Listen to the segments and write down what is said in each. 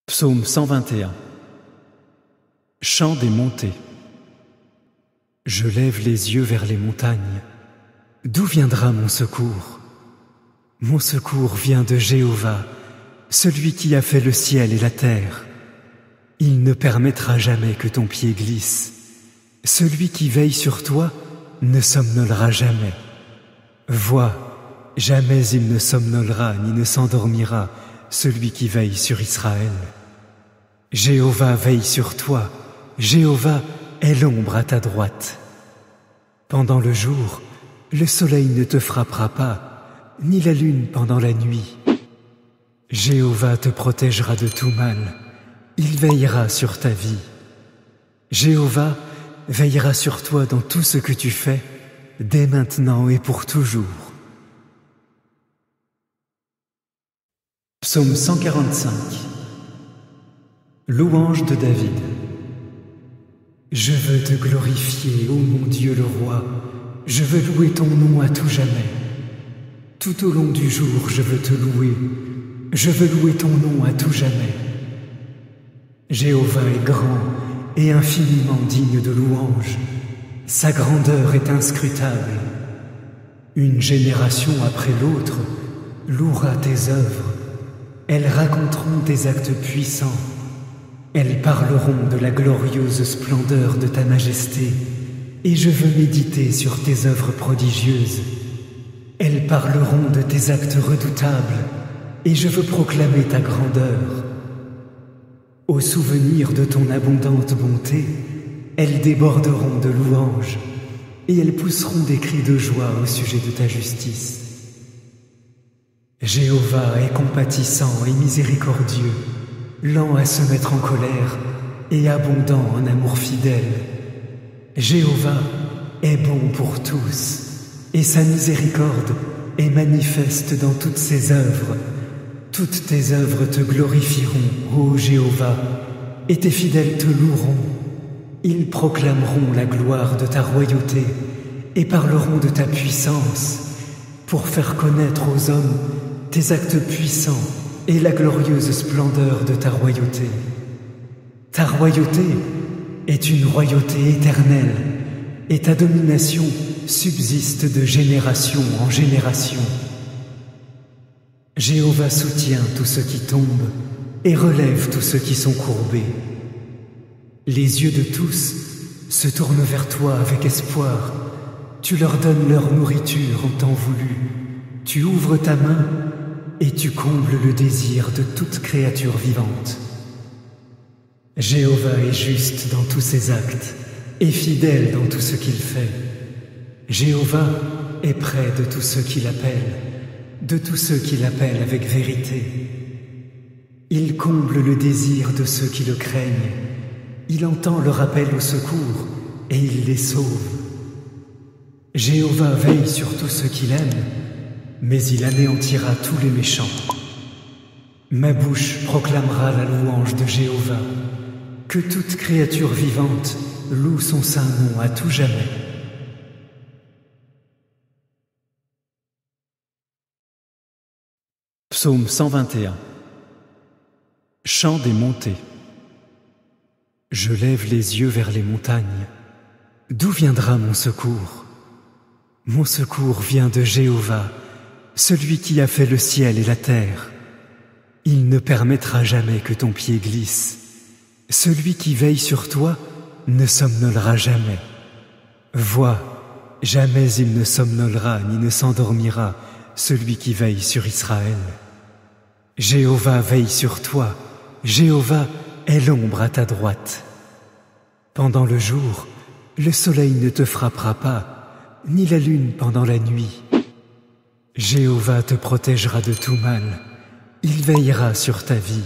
Psaume 121. Chant des montées. Je lève les yeux vers les montagnes. D'où viendra mon secours? Mon secours vient de Jéhovah, celui qui a fait le ciel et la terre. Il ne permettra jamais que ton pied glisse. Celui qui veille sur toi ne somnolera jamais. Vois, jamais il ne somnolera ni ne s'endormira, celui qui veille sur Israël. Jéhovah veille sur toi, Jéhovah est l'ombre à ta droite. Pendant le jour, le soleil ne te frappera pas, ni la lune pendant la nuit. Jéhovah te protégera de tout mal, il veillera sur ta vie. Jéhovah veillera sur toi dans tout ce que tu fais, dès maintenant et pour toujours. Psaume 145. Louange de David. Je veux te glorifier, ô mon Dieu le roi, je veux louer ton nom à tout jamais. Tout au long du jour, je veux te louer, je veux louer ton nom à tout jamais. Jéhovah est grand et infiniment digne de louange, sa grandeur est inscrutable. Une génération après l'autre louera tes œuvres, elles raconteront tes actes puissants. Elles parleront de la glorieuse splendeur de ta majesté, et je veux méditer sur tes œuvres prodigieuses. Elles parleront de tes actes redoutables, et je veux proclamer ta grandeur. Au souvenir de ton abondante bonté, elles déborderont de louanges, et elles pousseront des cris de joie au sujet de ta justice. Jéhovah est compatissant et miséricordieux, lent à se mettre en colère et abondant en amour fidèle. Jéhovah est bon pour tous, et sa miséricorde est manifeste dans toutes ses œuvres. Toutes tes œuvres te glorifieront, ô Jéhovah, et tes fidèles te loueront. Ils proclameront la gloire de ta royauté et parleront de ta puissance pour faire connaître aux hommes tes actes puissants et la glorieuse splendeur de ta royauté. Ta royauté est une royauté éternelle, et ta domination subsiste de génération en génération. Jéhovah soutient tous ceux qui tombent et relève tous ceux qui sont courbés. Les yeux de tous se tournent vers toi avec espoir. Tu leur donnes leur nourriture en temps voulu. Tu ouvres ta main et tu combles le désir de toute créature vivante. Jéhovah est juste dans tous ses actes et fidèle dans tout ce qu'il fait. Jéhovah est près de tous ceux qui l'appellent, de tous ceux qui l'appellent avec vérité. Il comble le désir de ceux qui le craignent. Il entend leur appel au secours et il les sauve. Jéhovah veille sur tous ceux qu'il aime, mais il anéantira tous les méchants. Ma bouche proclamera la louange de Jéhovah. Que toute créature vivante loue son saint nom à tout jamais. Psaume 121. Chant des montées. Je lève les yeux vers les montagnes. D'où viendra mon secours? Mon secours vient de Jéhovah, celui qui a fait le ciel et la terre. Il ne permettra jamais que ton pied glisse. Celui qui veille sur toi ne somnolera jamais. Vois, jamais il ne somnolera ni ne s'endormira, celui qui veille sur Israël. Jéhovah veille sur toi, Jéhovah est l'ombre à ta droite. Pendant le jour, le soleil ne te frappera pas, ni la lune pendant la nuit. Jéhovah te protégera de tout mal, il veillera sur ta vie.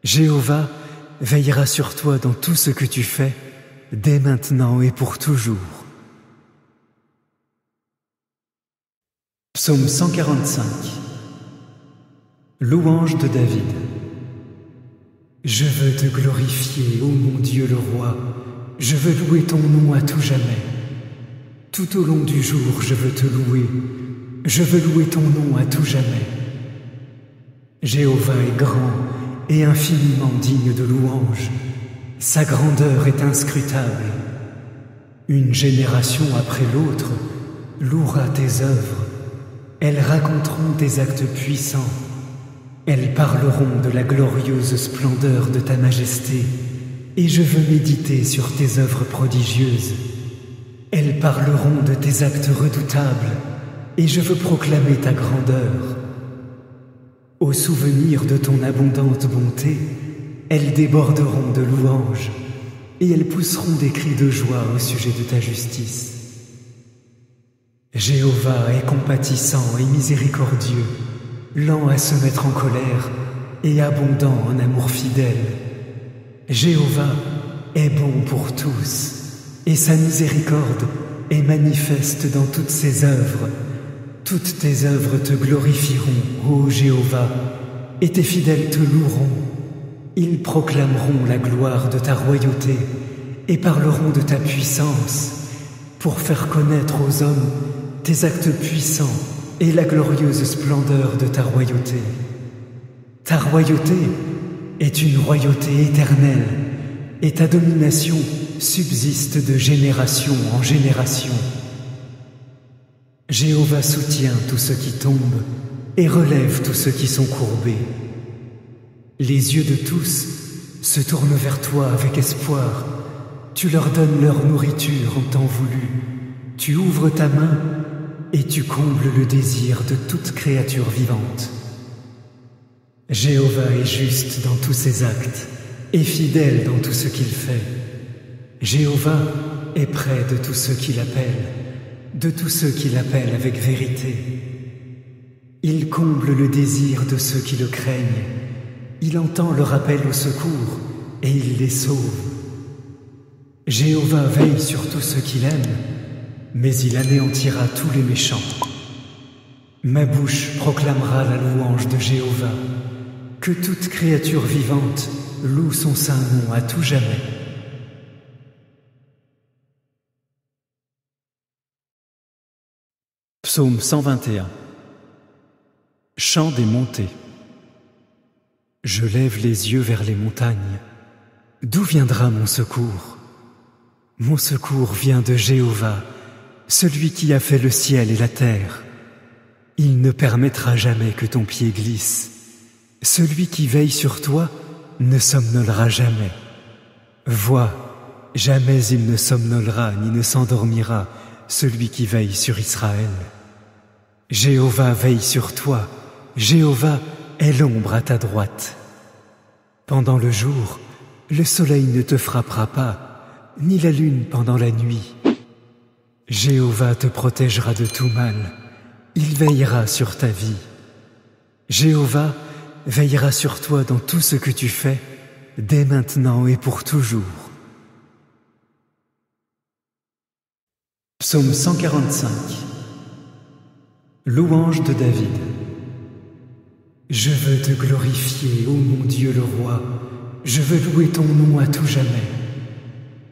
Jéhovah veillera sur toi dans tout ce que tu fais, dès maintenant et pour toujours. Psaume 145. Louange de David. Je veux te glorifier, ô mon Dieu le roi, je veux louer ton nom à tout jamais. Tout au long du jour, je veux te louer, je veux louer ton nom à tout jamais. Jéhovah est grand et infiniment digne de louange. Sa grandeur est inscrutable. Une génération après l'autre louera tes œuvres. Elles raconteront tes actes puissants. Elles parleront de la glorieuse splendeur de ta majesté, et je veux méditer sur tes œuvres prodigieuses. Elles parleront de tes actes redoutables, et je veux proclamer ta grandeur. Au souvenir de ton abondante bonté, elles déborderont de louanges, et elles pousseront des cris de joie au sujet de ta justice. Jéhovah est compatissant et miséricordieux, lent à se mettre en colère et abondant en amour fidèle. Jéhovah est bon pour tous, et sa miséricorde est manifeste dans toutes ses œuvres. Toutes tes œuvres te glorifieront, ô Jéhovah, et tes fidèles te loueront. Ils proclameront la gloire de ta royauté et parleront de ta puissance pour faire connaître aux hommes tes actes puissants et la glorieuse splendeur de ta royauté. Ta royauté est une royauté éternelle, et ta domination subsiste de génération en génération. Jéhovah soutient tous ceux qui tombent et relève tous ceux qui sont courbés. Les yeux de tous se tournent vers toi avec espoir. Tu leur donnes leur nourriture en temps voulu. Tu ouvres ta main et tu combles le désir de toute créature vivante. Jéhovah est juste dans tous ses actes et fidèle dans tout ce qu'il fait. Jéhovah est près de tous ceux qui l'appellent, de tous ceux qui l'appellent avec vérité. Il comble le désir de ceux qui le craignent. Il entend leur appel au secours et il les sauve. Jéhovah veille sur tous ceux qu'il aime, mais il anéantira tous les méchants. Ma bouche proclamera la louange de Jéhovah. Que toute créature vivante loue son saint nom à tout jamais. Psaume 121. Chant des montées. Je lève les yeux vers les montagnes. D'où viendra mon secours? Mon secours vient de Jéhovah, celui qui a fait le ciel et la terre. Il ne permettra jamais que ton pied glisse. Celui qui veille sur toi ne somnolera jamais. Vois, jamais il ne somnolera ni ne s'endormira, celui qui veille sur Israël. Jéhovah veille sur toi, Jéhovah est l'ombre à ta droite. Pendant le jour, le soleil ne te frappera pas, ni la lune pendant la nuit. Jéhovah te protégera de tout mal, il veillera sur ta vie. Jéhovah veillera sur toi dans tout ce que tu fais, dès maintenant et pour toujours. Psaume 145. Louange de David. Je veux te glorifier, ô mon Dieu le roi, je veux louer ton nom à tout jamais.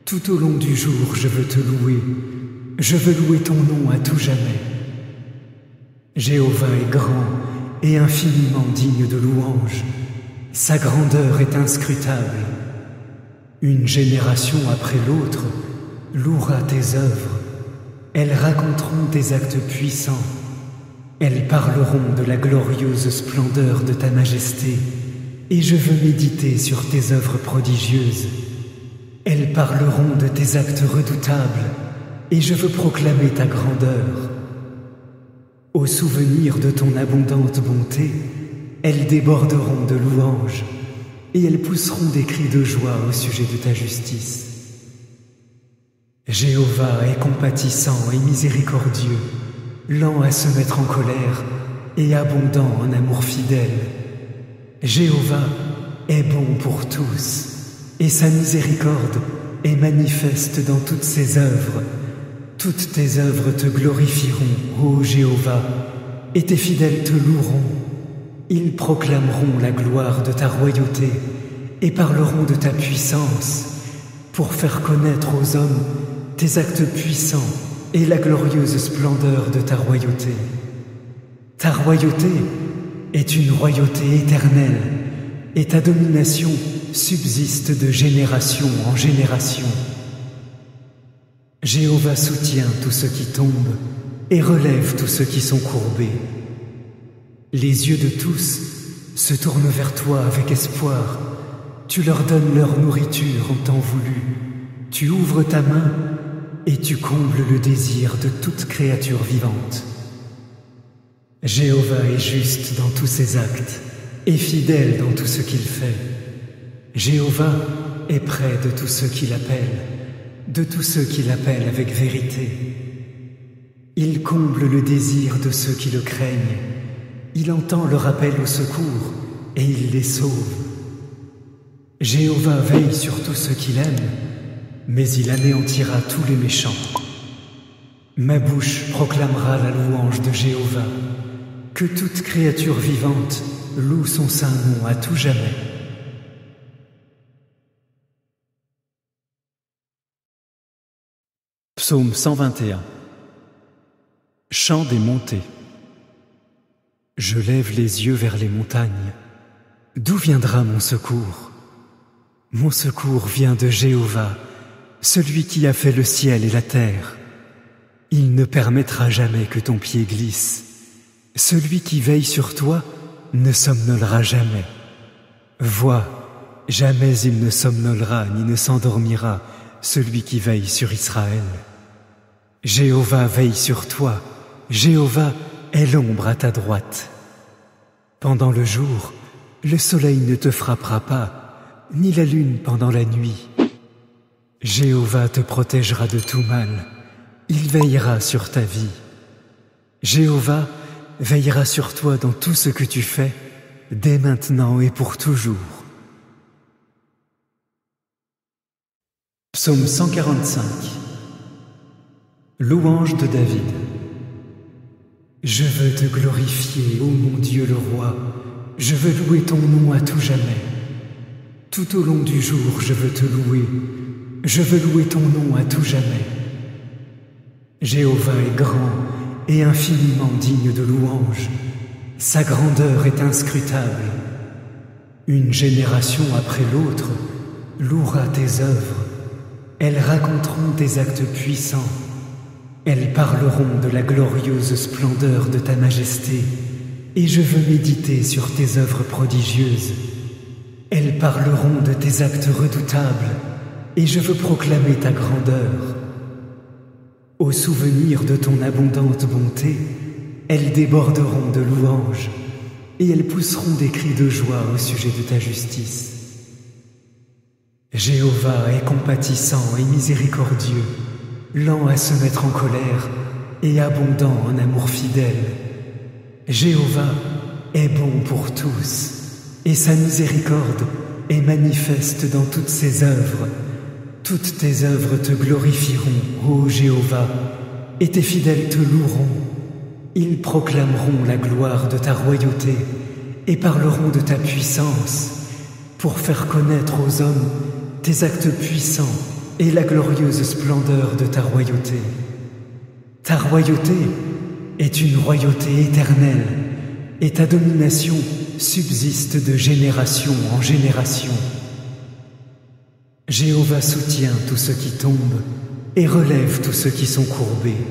Tout au long du jour, je veux te louer, je veux louer ton nom à tout jamais. Jéhovah est grand et infiniment digne de louange. Sa grandeur est inscrutable. Une génération après l'autre louera tes œuvres. Elles raconteront tes actes puissants. Elles parleront de la glorieuse splendeur de ta majesté, et je veux méditer sur tes œuvres prodigieuses. Elles parleront de tes actes redoutables, et je veux proclamer ta grandeur. Au souvenir de ton abondante bonté, elles déborderont de louanges, et elles pousseront des cris de joie au sujet de ta justice. Jéhovah est compatissant et miséricordieux, lent à se mettre en colère et abondant en amour fidèle. Jéhovah est bon pour tous, et sa miséricorde est manifeste dans toutes ses œuvres. Toutes tes œuvres te glorifieront, ô Jéhovah, et tes fidèles te loueront. Ils proclameront la gloire de ta royauté et parleront de ta puissance pour faire connaître aux hommes tes actes puissants et la glorieuse splendeur de ta royauté. Ta royauté est une royauté éternelle, et ta domination subsiste de génération en génération. Jéhovah soutient tous ceux qui tombent et relève tous ceux qui sont courbés. Les yeux de tous se tournent vers toi avec espoir. Tu leur donnes leur nourriture en temps voulu. Tu ouvres ta main et tu combles le désir de toute créature vivante. Jéhovah est juste dans tous ses actes et fidèle dans tout ce qu'il fait. Jéhovah est près de tous ceux qui l'appellent, de tous ceux qui l'appellent avec vérité. Il comble le désir de ceux qui le craignent. Il entend leur appel au secours et il les sauve. Jéhovah veille sur tous ceux qu'il aime, mais il anéantira tous les méchants. Ma bouche proclamera la louange de Jéhovah. Que toute créature vivante loue son saint nom à tout jamais. Psaume 121. Chant des montées. Je lève les yeux vers les montagnes. D'où viendra mon secours? Mon secours vient de Jéhovah, celui qui a fait le ciel et la terre. Il ne permettra jamais que ton pied glisse. Celui qui veille sur toi ne somnolera jamais. Vois, jamais il ne somnolera ni ne s'endormira, celui qui veille sur Israël. Jéhovah veille sur toi, Jéhovah est l'ombre à ta droite. Pendant le jour, le soleil ne te frappera pas, ni la lune pendant la nuit. Jéhovah te protégera de tout mal, il veillera sur ta vie. Jéhovah veillera sur toi dans tout ce que tu fais, dès maintenant et pour toujours. Psaume 145. Louange de David. Je veux te glorifier, ô mon Dieu le roi, je veux louer ton nom à tout jamais. Tout au long du jour, je veux te louer, je veux louer ton nom à tout jamais. Jéhovah est grand et infiniment digne de louange. Sa grandeur est inscrutable. Une génération après l'autre louera tes œuvres. Elles raconteront tes actes puissants. Elles parleront de la glorieuse splendeur de ta majesté, et je veux méditer sur tes œuvres prodigieuses. Elles parleront de tes actes redoutables, et je veux proclamer ta grandeur. Au souvenir de ton abondante bonté, elles déborderont de louanges, et elles pousseront des cris de joie au sujet de ta justice. Jéhovah est compatissant et miséricordieux, lent à se mettre en colère et abondant en amour fidèle. Jéhovah est bon pour tous, et sa miséricorde est manifeste dans toutes ses œuvres. Toutes tes œuvres te glorifieront, ô Jéhovah, et tes fidèles te loueront. Ils proclameront la gloire de ta royauté et parleront de ta puissance pour faire connaître aux hommes tes actes puissants et la glorieuse splendeur de ta royauté. Ta royauté est une royauté éternelle et ta domination subsiste de génération en génération. Jéhovah soutient tous ceux qui tombent et relève tous ceux qui sont courbés.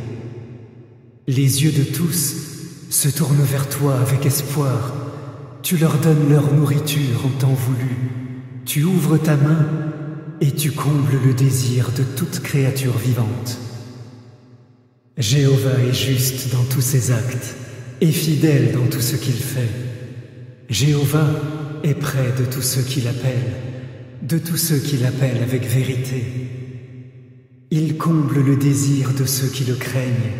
Les yeux de tous se tournent vers toi avec espoir. Tu leur donnes leur nourriture en temps voulu. Tu ouvres ta main et tu combles le désir de toute créature vivante. Jéhovah est juste dans tous ses actes et fidèle dans tout ce qu'il fait. Jéhovah est près de tous ceux qui l'appellent, de tous ceux qui l'appellent avec vérité. Il comble le désir de ceux qui le craignent.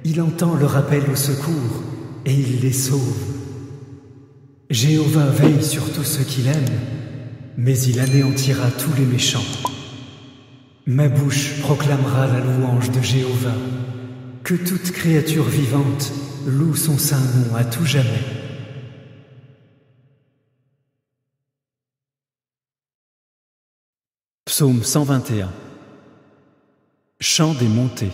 Il entend leur appel au secours et il les sauve. Jéhovah veille sur tous ceux qu'il aime, mais il anéantira tous les méchants. Ma bouche proclamera la louange de Jéhovah. Que toute créature vivante loue son saint nom à tout jamais. Psaume 121. Chant des montées.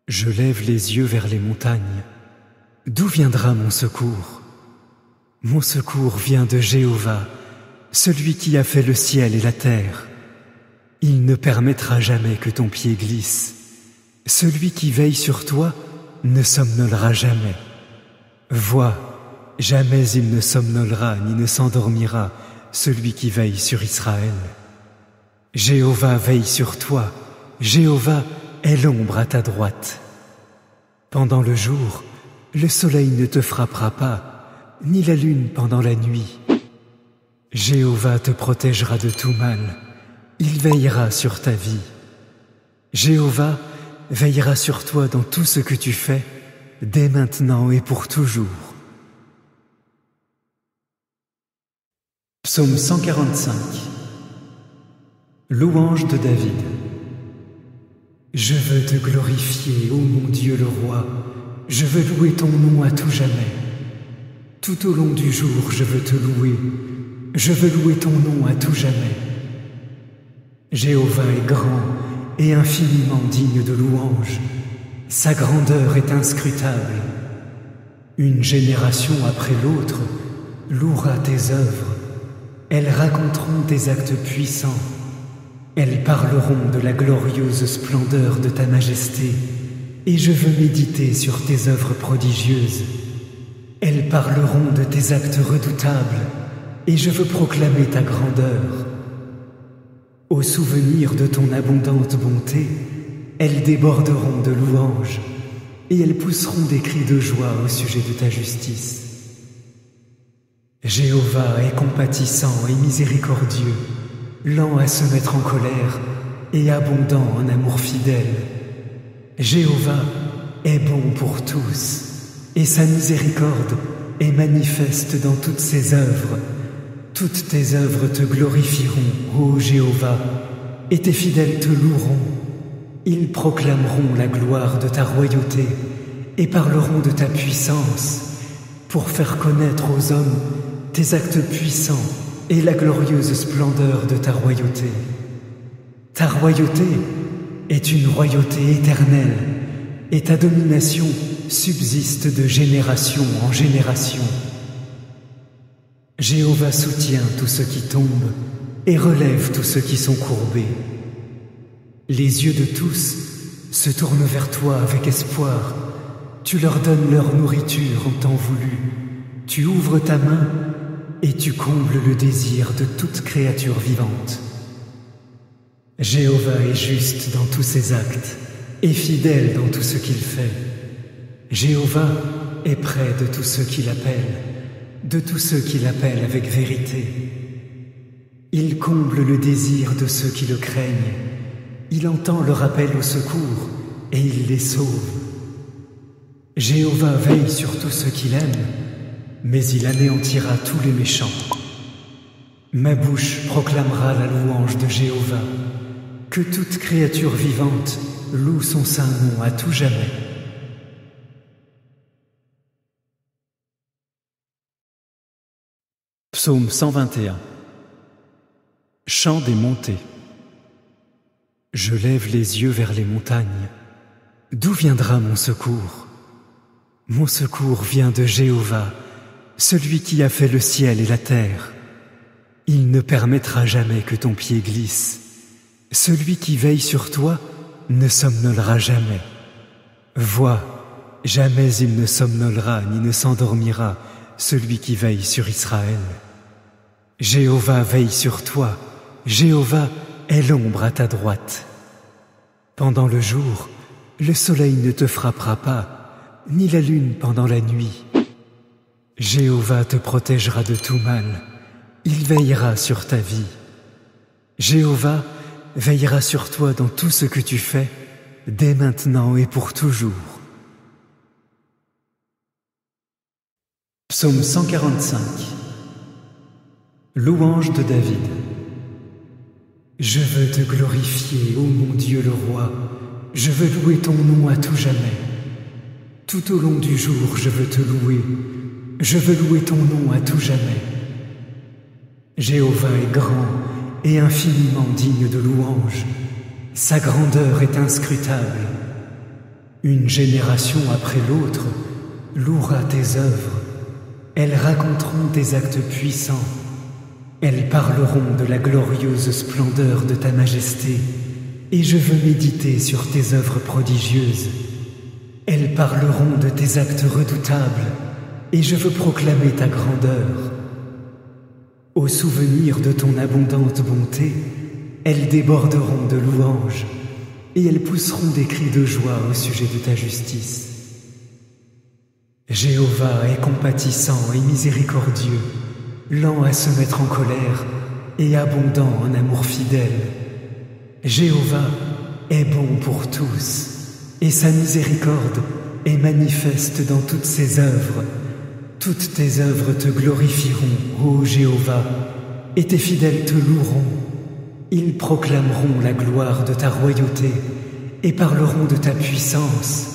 Je lève les yeux vers les montagnes. D'où viendra mon secours? Mon secours vient de Jéhovah, celui qui a fait le ciel et la terre. Il ne permettra jamais que ton pied glisse. Celui qui veille sur toi ne somnolera jamais. Vois, jamais il ne somnolera ni ne s'endormira, celui qui veille sur Israël. Jéhovah veille sur toi, Jéhovah est l'ombre à ta droite. Pendant le jour, le soleil ne te frappera pas, ni la lune pendant la nuit. Jéhovah te protégera de tout mal, il veillera sur ta vie. Jéhovah veillera sur toi dans tout ce que tu fais, dès maintenant et pour toujours. Psaume 145. Louange de David. Je veux te glorifier, ô mon Dieu le roi, je veux louer ton nom à tout jamais. Tout au long du jour, je veux te louer, je veux louer ton nom à tout jamais. Jéhovah est grand et infiniment digne de louange, sa grandeur est inscrutable. Une génération après l'autre louera tes œuvres, elles raconteront tes actes puissants. Elles parleront de la glorieuse splendeur de ta majesté, et je veux méditer sur tes œuvres prodigieuses. Elles parleront de tes actes redoutables, et je veux proclamer ta grandeur. Au souvenir de ton abondante bonté, elles déborderont de louanges, et elles pousseront des cris de joie au sujet de ta justice. Jéhovah est compatissant et miséricordieux, lent à se mettre en colère et abondant en amour fidèle. Jéhovah est bon pour tous, et sa miséricorde est manifeste dans toutes ses œuvres. Toutes tes œuvres te glorifieront, ô Jéhovah, et tes fidèles te loueront. Ils proclameront la gloire de ta royauté et parleront de ta puissance pour faire connaître aux hommes tes actes puissants et la glorieuse splendeur de ta royauté. Ta royauté est une royauté éternelle, et ta domination subsiste de génération en génération. Jéhovah soutient tous ceux qui tombent et relève tous ceux qui sont courbés. Les yeux de tous se tournent vers toi avec espoir. Tu leur donnes leur nourriture en temps voulu. Tu ouvres ta main et tu combles le désir de toute créature vivante. Jéhovah est juste dans tous ses actes et fidèle dans tout ce qu'il fait. Jéhovah est près de tous ceux qui l'appellent, de tous ceux qui l'appellent avec vérité. Il comble le désir de ceux qui le craignent. Il entend leur appel au secours et il les sauve. Jéhovah veille sur tous ceux qu'il aime, mais il anéantira tous les méchants. Ma bouche proclamera la louange de Jéhovah. Que toute créature vivante loue son saint nom à tout jamais. Psaume 121. Chant des montées. Je lève les yeux vers les montagnes. D'où viendra mon secours? Mon secours vient de Jéhovah, celui qui a fait le ciel et la terre. Il ne permettra jamais que ton pied glisse. Celui qui veille sur toi ne somnolera jamais. Vois, jamais il ne somnolera ni ne s'endormira, celui qui veille sur Israël. Jéhovah veille sur toi, Jéhovah est l'ombre à ta droite. Pendant le jour, le soleil ne te frappera pas, ni la lune pendant la nuit. Jéhovah te protégera de tout mal, il veillera sur ta vie. Jéhovah veillera sur toi dans tout ce que tu fais, dès maintenant et pour toujours. Psaume 145. Louange de David. Je veux te glorifier, ô mon Dieu le roi, je veux louer ton nom à tout jamais. Tout au long du jour, je veux te louer, je veux louer ton nom à tout jamais. Jéhovah est grand et infiniment digne de louange, sa grandeur est inscrutable. Une génération après l'autre louera tes œuvres, elles raconteront tes actes puissants. Elles parleront de la glorieuse splendeur de ta majesté, et je veux méditer sur tes œuvres prodigieuses. Elles parleront de tes actes redoutables, et je veux proclamer ta grandeur. Au souvenir de ton abondante bonté, elles déborderont de louanges, et elles pousseront des cris de joie au sujet de ta justice. Jéhovah est compatissant et miséricordieux, lent à se mettre en colère et abondant en amour fidèle. Jéhovah est bon pour tous, et sa miséricorde est manifeste dans toutes ses œuvres. Toutes tes œuvres te glorifieront, ô Jéhovah, et tes fidèles te loueront. Ils proclameront la gloire de ta royauté et parleront de ta puissance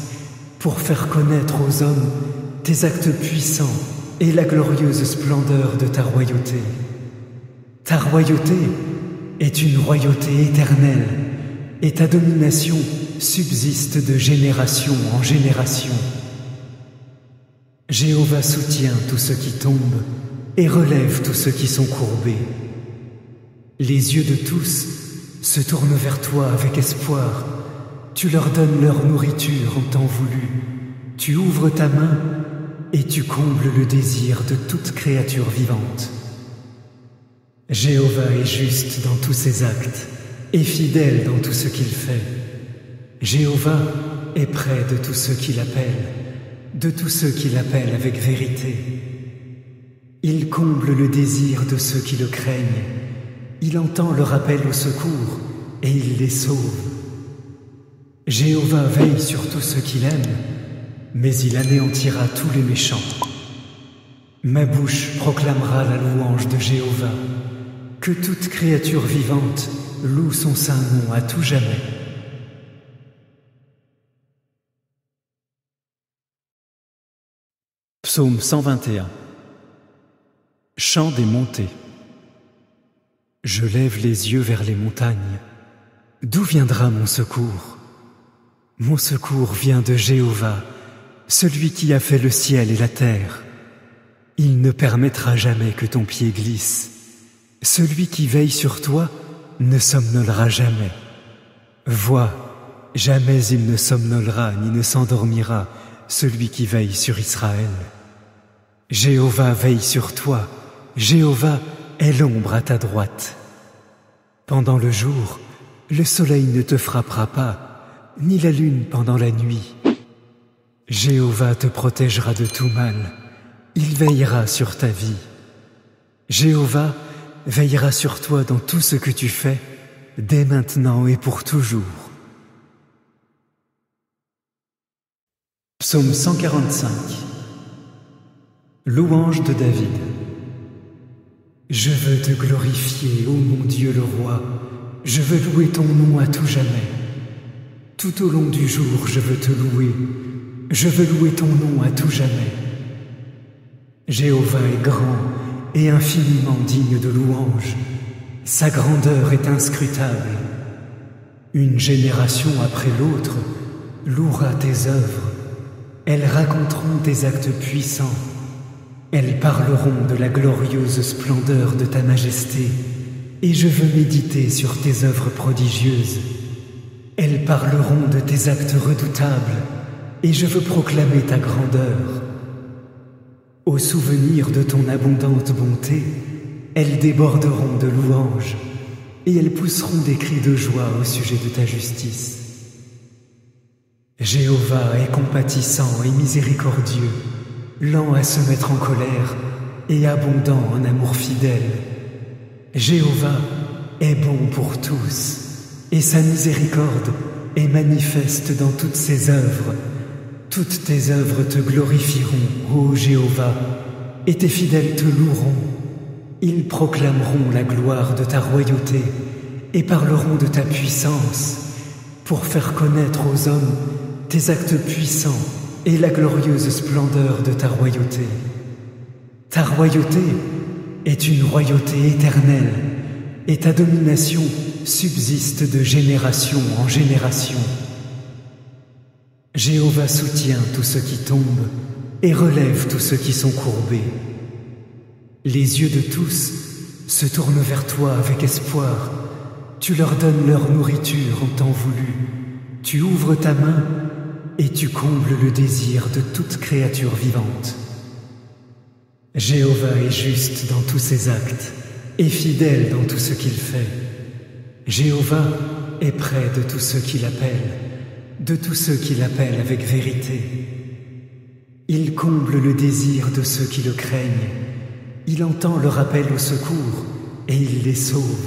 pour faire connaître aux hommes tes actes puissants et la glorieuse splendeur de ta royauté. Ta royauté est une royauté éternelle et ta domination subsiste de génération en génération. Jéhovah soutient tous ceux qui tombent et relève tous ceux qui sont courbés. Les yeux de tous se tournent vers toi avec espoir. Tu leur donnes leur nourriture en temps voulu. Tu ouvres ta main et tu combles le désir de toute créature vivante. Jéhovah est juste dans tous ses actes et fidèle dans tout ce qu'il fait. Jéhovah est près de tous ceux qui l'appellent, de tous ceux qui l'appellent avec vérité. Il comble le désir de ceux qui le craignent. Il entend leur appel au secours et il les sauve. Jéhovah veille sur tous ceux qu'il aime, mais il anéantira tous les méchants. Ma bouche proclamera la louange de Jéhovah. Que toute créature vivante loue son saint nom à tout jamais. Psaume 121. Chant des montées. Je lève les yeux vers les montagnes. D'où viendra mon secours? Mon secours vient de Jéhovah, celui qui a fait le ciel et la terre. Il ne permettra jamais que ton pied glisse. Celui qui veille sur toi ne somnolera jamais. Vois, jamais il ne somnolera ni ne s'endormira, celui qui veille sur Israël. Jéhovah veille sur toi, Jéhovah est l'ombre à ta droite. Pendant le jour, le soleil ne te frappera pas, ni la lune pendant la nuit. Jéhovah te protégera de tout mal, il veillera sur ta vie. Jéhovah veillera sur toi dans tout ce que tu fais, dès maintenant et pour toujours. Psaume 145. Louange de David. Je veux te glorifier, ô mon Dieu le roi, je veux louer ton nom à tout jamais. Tout au long du jour, je veux te louer, je veux louer ton nom à tout jamais. Jéhovah est grand et infiniment digne de louange, sa grandeur est inscrutable. Une génération après l'autre louera tes œuvres, elles raconteront tes actes puissants. Elles parleront de la glorieuse splendeur de ta majesté, et je veux méditer sur tes œuvres prodigieuses. Elles parleront de tes actes redoutables, et je veux proclamer ta grandeur. Au souvenir de ton abondante bonté, elles déborderont de louanges, et elles pousseront des cris de joie au sujet de ta justice. Jéhovah est compatissant et miséricordieux, lent à se mettre en colère et abondant en amour fidèle. Jéhovah est bon pour tous, et sa miséricorde est manifeste dans toutes ses œuvres. Toutes tes œuvres te glorifieront, ô Jéhovah, et tes fidèles te loueront. Ils proclameront la gloire de ta royauté et parleront de ta puissance pour faire connaître aux hommes tes actes puissants et la glorieuse splendeur de ta royauté. Ta royauté est une royauté éternelle, et ta domination subsiste de génération en génération. Jéhovah soutient tous ceux qui tombent et relève tous ceux qui sont courbés. Les yeux de tous se tournent vers toi avec espoir. Tu leur donnes leur nourriture en temps voulu. Tu ouvres ta main et tu combles le désir de toute créature vivante. Jéhovah est juste dans tous ses actes et fidèle dans tout ce qu'il fait. Jéhovah est près de tous ceux qui l'appellent, de tous ceux qui l'appellent avec vérité. Il comble le désir de ceux qui le craignent. Il entend leur appel au secours et il les sauve.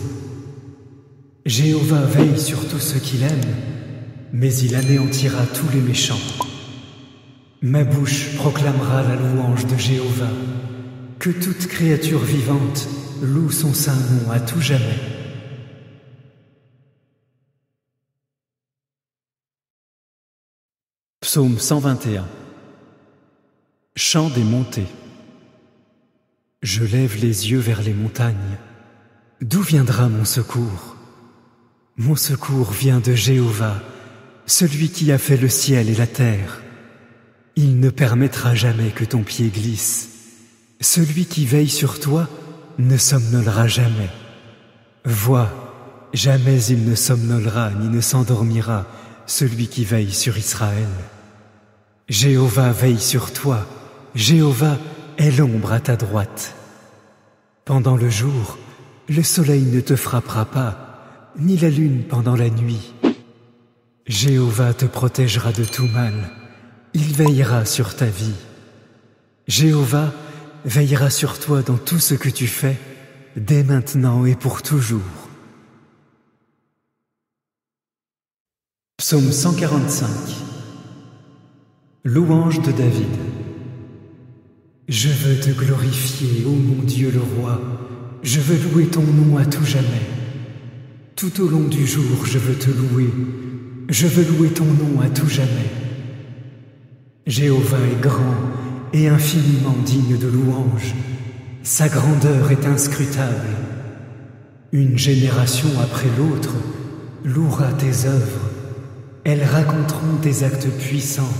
Jéhovah veille sur tous ceux qu'il aime, mais il anéantira tous les méchants. Ma bouche proclamera la louange de Jéhovah. Que toute créature vivante loue son saint nom à tout jamais. Psaume 121. Chant des montées. Je lève les yeux vers les montagnes. D'où viendra mon secours? Mon secours vient de Jéhovah, celui qui a fait le ciel et la terre. Il ne permettra jamais que ton pied glisse. Celui qui veille sur toi ne somnolera jamais. Vois, jamais il ne somnolera ni ne s'endormira, celui qui veille sur Israël. Jéhovah veille sur toi, Jéhovah est l'ombre à ta droite. Pendant le jour, le soleil ne te frappera pas, ni la lune pendant la nuit. Jéhovah te protégera de tout mal, il veillera sur ta vie. Jéhovah veillera sur toi dans tout ce que tu fais, dès maintenant et pour toujours. Psaume 145. Louange de David. Je veux te glorifier, ô mon Dieu le roi, je veux louer ton nom à tout jamais. Tout au long du jour, je veux te louer, je veux louer ton nom à tout jamais. Jéhovah est grand et infiniment digne de louange. Sa grandeur est inscrutable. Une génération après l'autre louera tes œuvres. Elles raconteront tes actes puissants.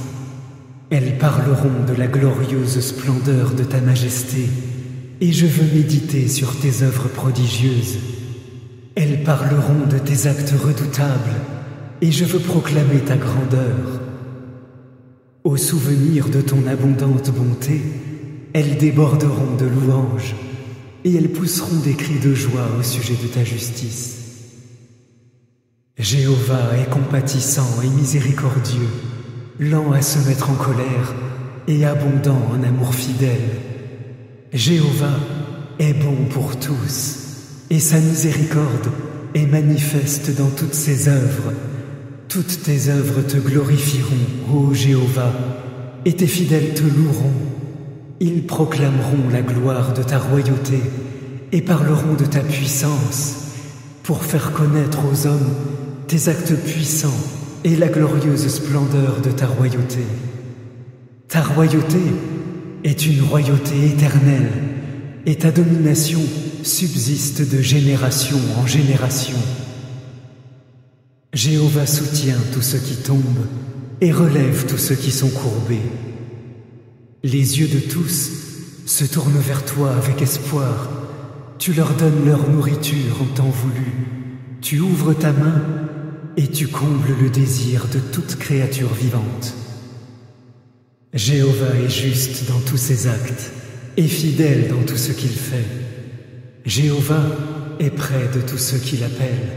Elles parleront de la glorieuse splendeur de ta majesté, et je veux méditer sur tes œuvres prodigieuses. Elles parleront de tes actes redoutables, et je veux proclamer ta grandeur. Au souvenir de ton abondante bonté, elles déborderont de louanges, et elles pousseront des cris de joie au sujet de ta justice. Jéhovah est compatissant et miséricordieux, lent à se mettre en colère et abondant en amour fidèle. Jéhovah est bon pour tous, et sa miséricorde est manifeste dans toutes ses œuvres. Toutes tes œuvres te glorifieront, ô Jéhovah, et tes fidèles te loueront. Ils proclameront la gloire de ta royauté et parleront de ta puissance pour faire connaître aux hommes tes actes puissants et la glorieuse splendeur de ta royauté. Ta royauté est une royauté éternelle, et ta domination subsiste de génération en génération. Jéhovah soutient tous ceux qui tombent et relève tous ceux qui sont courbés. Les yeux de tous se tournent vers toi avec espoir. Tu leur donnes leur nourriture en temps voulu. Tu ouvres ta main et tu combles le désir de toute créature vivante. Jéhovah est juste dans tous ses actes et fidèle dans tout ce qu'il fait. Jéhovah est près de tous ceux qui l'appellent,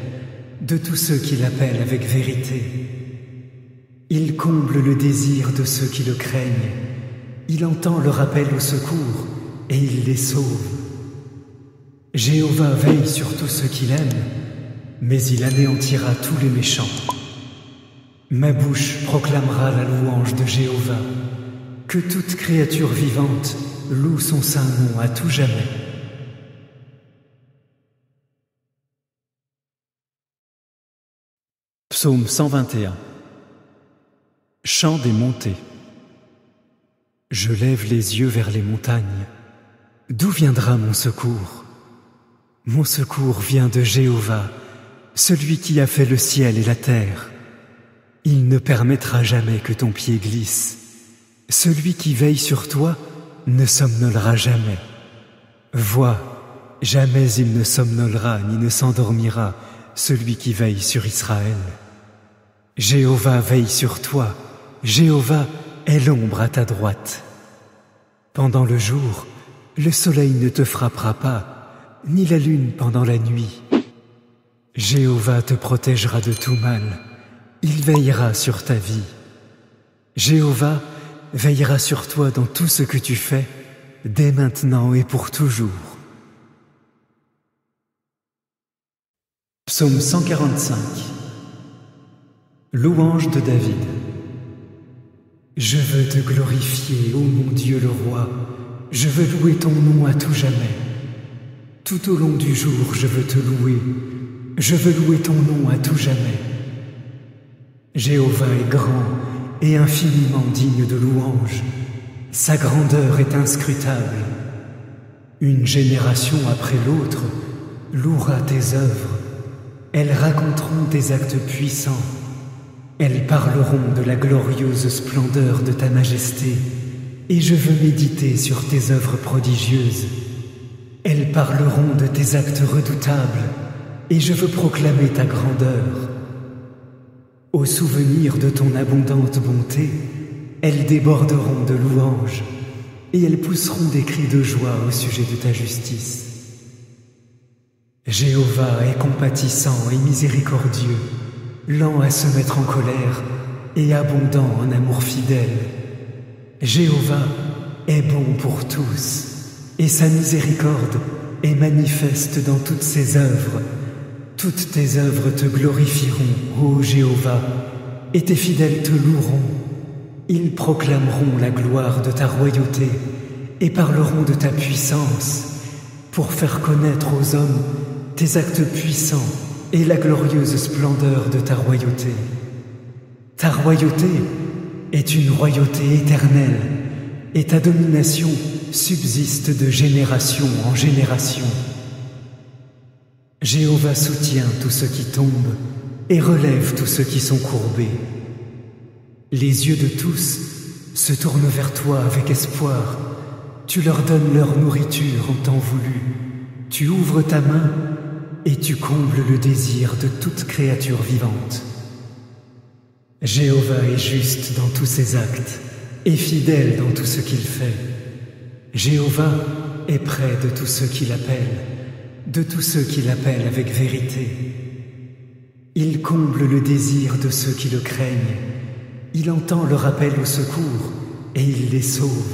de tous ceux qui l'appellent avec vérité. Il comble le désir de ceux qui le craignent. Il entend leur appel au secours et il les sauve. Jéhovah veille sur tous ceux qu'il aime, mais il anéantira tous les méchants. Ma bouche proclamera la louange de Jéhovah. Que toute créature vivante loue son saint nom à tout jamais. Psaume 121. Chant des montées. Je lève les yeux vers les montagnes. D'où viendra mon secours? Mon secours vient de Jéhovah, celui qui a fait le ciel et la terre. Il ne permettra jamais que ton pied glisse. Celui qui veille sur toi ne somnolera jamais. Vois, jamais il ne somnolera ni ne s'endormira celui qui veille sur Israël. Jéhovah veille sur toi, Jéhovah est l'ombre à ta droite. Pendant le jour, le soleil ne te frappera pas, ni la lune pendant la nuit. Jéhovah te protégera de tout mal, il veillera sur ta vie. Jéhovah veillera sur toi dans tout ce que tu fais, dès maintenant et pour toujours. Psaume 145. Louange de David. Je veux te glorifier, ô mon Dieu le roi, je veux louer ton nom à tout jamais. Tout au long du jour, je veux te louer, je veux louer ton nom à tout jamais. Jéhovah est grand et infiniment digne de louange. Sa grandeur est inscrutable. Une génération après l'autre louera tes œuvres. Elles raconteront tes actes puissants. Elles parleront de la glorieuse splendeur de ta majesté, et je veux méditer sur tes œuvres prodigieuses. Elles parleront de tes actes redoutables, et je veux proclamer ta grandeur. Au souvenir de ton abondante bonté, elles déborderont de louanges, et elles pousseront des cris de joie au sujet de ta justice. Jéhovah est compatissant et miséricordieux, lent à se mettre en colère et abondant en amour fidèle. Jéhovah est bon pour tous, et sa miséricorde est manifeste dans toutes ses œuvres. Toutes tes œuvres te glorifieront, ô Jéhovah, et tes fidèles te loueront. Ils proclameront la gloire de ta royauté et parleront de ta puissance pour faire connaître aux hommes tes actes puissants et la glorieuse splendeur de ta royauté. Ta royauté est une royauté éternelle, et ta domination subsiste de génération en génération. Jéhovah soutient tous ceux qui tombent et relève tous ceux qui sont courbés. Les yeux de tous se tournent vers toi avec espoir. Tu leur donnes leur nourriture en temps voulu. Tu ouvres ta main et tu combles le désir de toute créature vivante. Jéhovah est juste dans tous ses actes et fidèle dans tout ce qu'il fait. Jéhovah est près de tous ceux qui l'appellent, de tous ceux qui l'appellent avec vérité. Il comble le désir de ceux qui le craignent. Il entend leur appel au secours et il les sauve.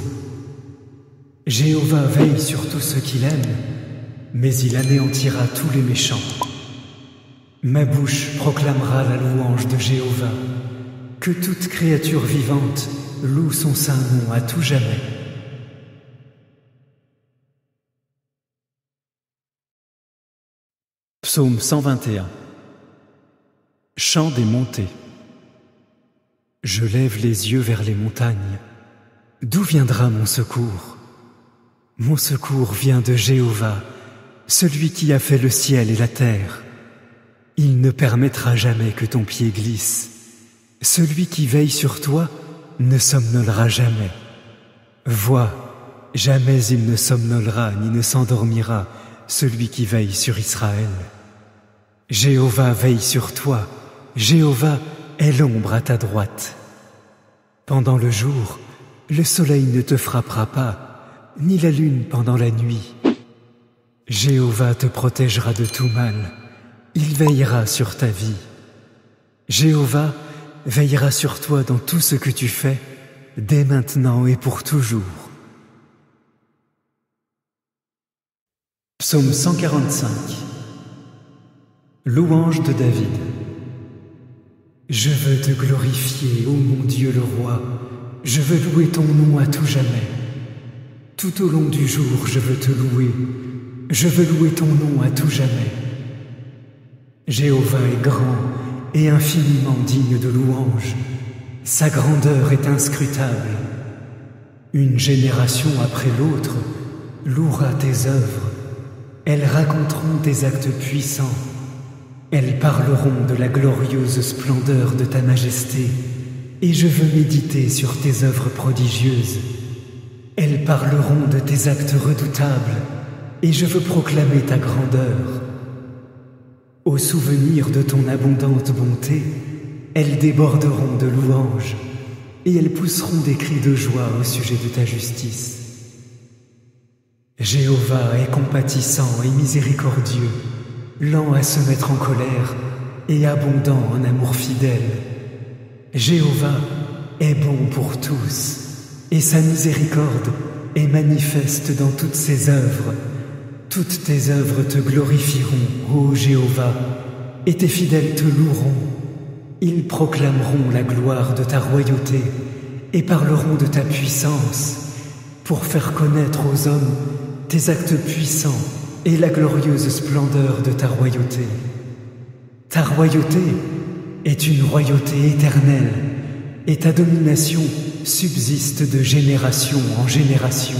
Jéhovah veille sur tous ceux qu'il aime, mais il anéantira tous les méchants. Ma bouche proclamera la louange de Jéhovah. Que toute créature vivante loue son saint nom à tout jamais. Psaume 121. Chant des montées. Je lève les yeux vers les montagnes. D'où viendra mon secours? Mon secours vient de Jéhovah, celui qui a fait le ciel et la terre. Il ne permettra jamais que ton pied glisse. Celui qui veille sur toi ne somnolera jamais. Vois, jamais il ne somnolera ni ne s'endormira, celui qui veille sur Israël. Jéhovah veille sur toi, Jéhovah est l'ombre à ta droite. Pendant le jour, le soleil ne te frappera pas, ni la lune pendant la nuit. Jéhovah te protégera de tout mal, il veillera sur ta vie. Jéhovah veillera sur toi dans tout ce que tu fais, dès maintenant et pour toujours. Psaume 145. Louange de David. Je veux te glorifier, ô mon Dieu le roi, je veux louer ton nom à tout jamais. Tout au long du jour, je veux te louer, je veux louer ton nom à tout jamais. Jéhovah est grand et infiniment digne de louange. Sa grandeur est inscrutable. Une génération après l'autre louera tes œuvres. Elles raconteront tes actes puissants. Elles parleront de la glorieuse splendeur de ta majesté, et je veux méditer sur tes œuvres prodigieuses. Elles parleront de tes actes redoutables, et je veux proclamer ta grandeur. Au souvenir de ton abondante bonté, elles déborderont de louanges, et elles pousseront des cris de joie au sujet de ta justice. Jéhovah est compatissant et miséricordieux, lent à se mettre en colère et abondant en amour fidèle. Jéhovah est bon pour tous, et sa miséricorde est manifeste dans toutes ses œuvres. Toutes tes œuvres te glorifieront, ô Jéhovah, et tes fidèles te loueront. Ils proclameront la gloire de ta royauté et parleront de ta puissance pour faire connaître aux hommes tes actes puissants et la glorieuse splendeur de ta royauté. Ta royauté est une royauté éternelle et ta domination subsiste de génération en génération.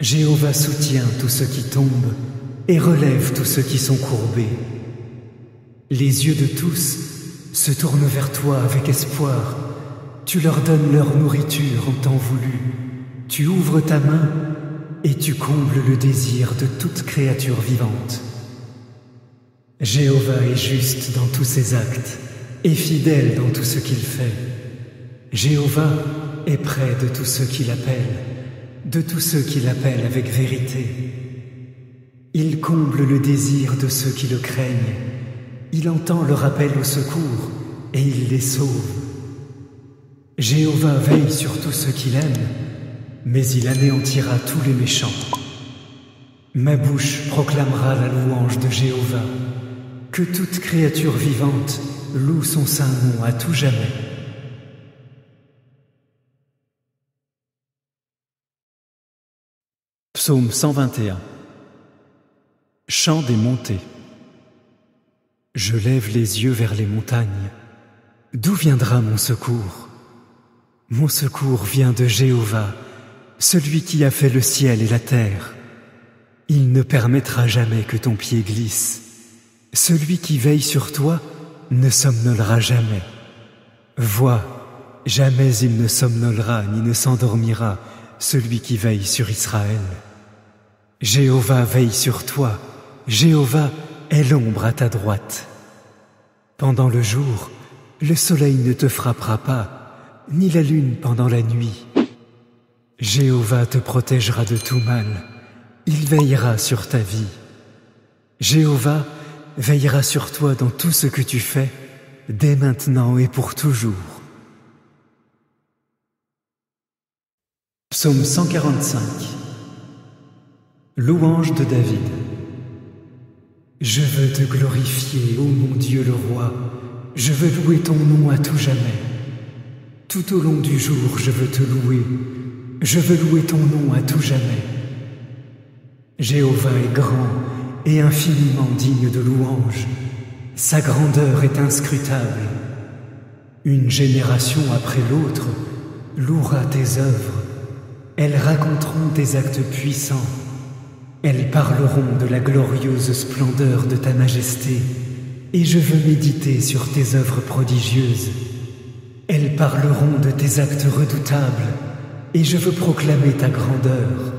Jéhovah soutient tous ceux qui tombent et relève tous ceux qui sont courbés. Les yeux de tous se tournent vers toi avec espoir. Tu leur donnes leur nourriture en temps voulu. Tu ouvres ta main et tu combles le désir de toute créature vivante. Jéhovah est juste dans tous ses actes et fidèle dans tout ce qu'il fait. Jéhovah est près de tous ceux qui l'appellent, de tous ceux qui l'appellent avec vérité. Il comble le désir de ceux qui le craignent. Il entend leur appel au secours et il les sauve. Jéhovah veille sur tous ceux qu'il aime, mais il anéantira tous les méchants. Ma bouche proclamera la louange de Jéhovah. Que toute créature vivante loue son saint nom à tout jamais. Psaume 121. Chant des montées. Je lève les yeux vers les montagnes. D'où viendra mon secours? Mon secours vient de Jéhovah, celui qui a fait le ciel et la terre. Il ne permettra jamais que ton pied glisse. Celui qui veille sur toi ne somnolera jamais. Vois, jamais il ne somnolera ni ne s'endormira, celui qui veille sur Israël. Jéhovah veille sur toi, Jéhovah est l'ombre à ta droite. Pendant le jour, le soleil ne te frappera pas, ni la lune pendant la nuit. Jéhovah te protégera de tout mal, il veillera sur ta vie. Jéhovah veillera sur toi dans tout ce que tu fais, dès maintenant et pour toujours. Psaume 145. Louange de David. Je veux te glorifier, ô mon Dieu le roi, je veux louer ton nom à tout jamais. Tout au long du jour, je veux te louer, je veux louer ton nom à tout jamais. Jéhovah est grand et infiniment digne de louange. Sa grandeur est inscrutable. Une génération après l'autre louera tes œuvres. Elles raconteront tes actes puissants. Elles parleront de la glorieuse splendeur de ta majesté, et je veux méditer sur tes œuvres prodigieuses. Elles parleront de tes actes redoutables, et je veux proclamer ta grandeur.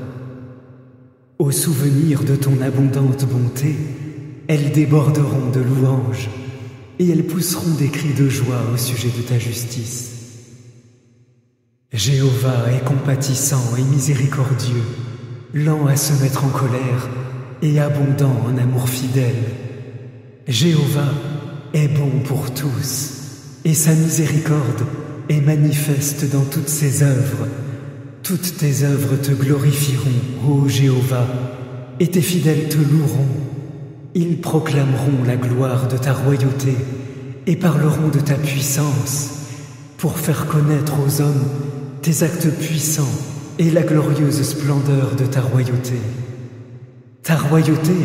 Au souvenir de ton abondante bonté, elles déborderont de louanges, et elles pousseront des cris de joie au sujet de ta justice. Jéhovah est compatissant et miséricordieux, lent à se mettre en colère et abondant en amour fidèle. Jéhovah est bon pour tous, et sa miséricorde est manifeste dans toutes ses œuvres. Toutes tes œuvres te glorifieront, ô Jéhovah, et tes fidèles te loueront. Ils proclameront la gloire de ta royauté et parleront de ta puissance pour faire connaître aux hommes tes actes puissants et la glorieuse splendeur de ta royauté. Ta royauté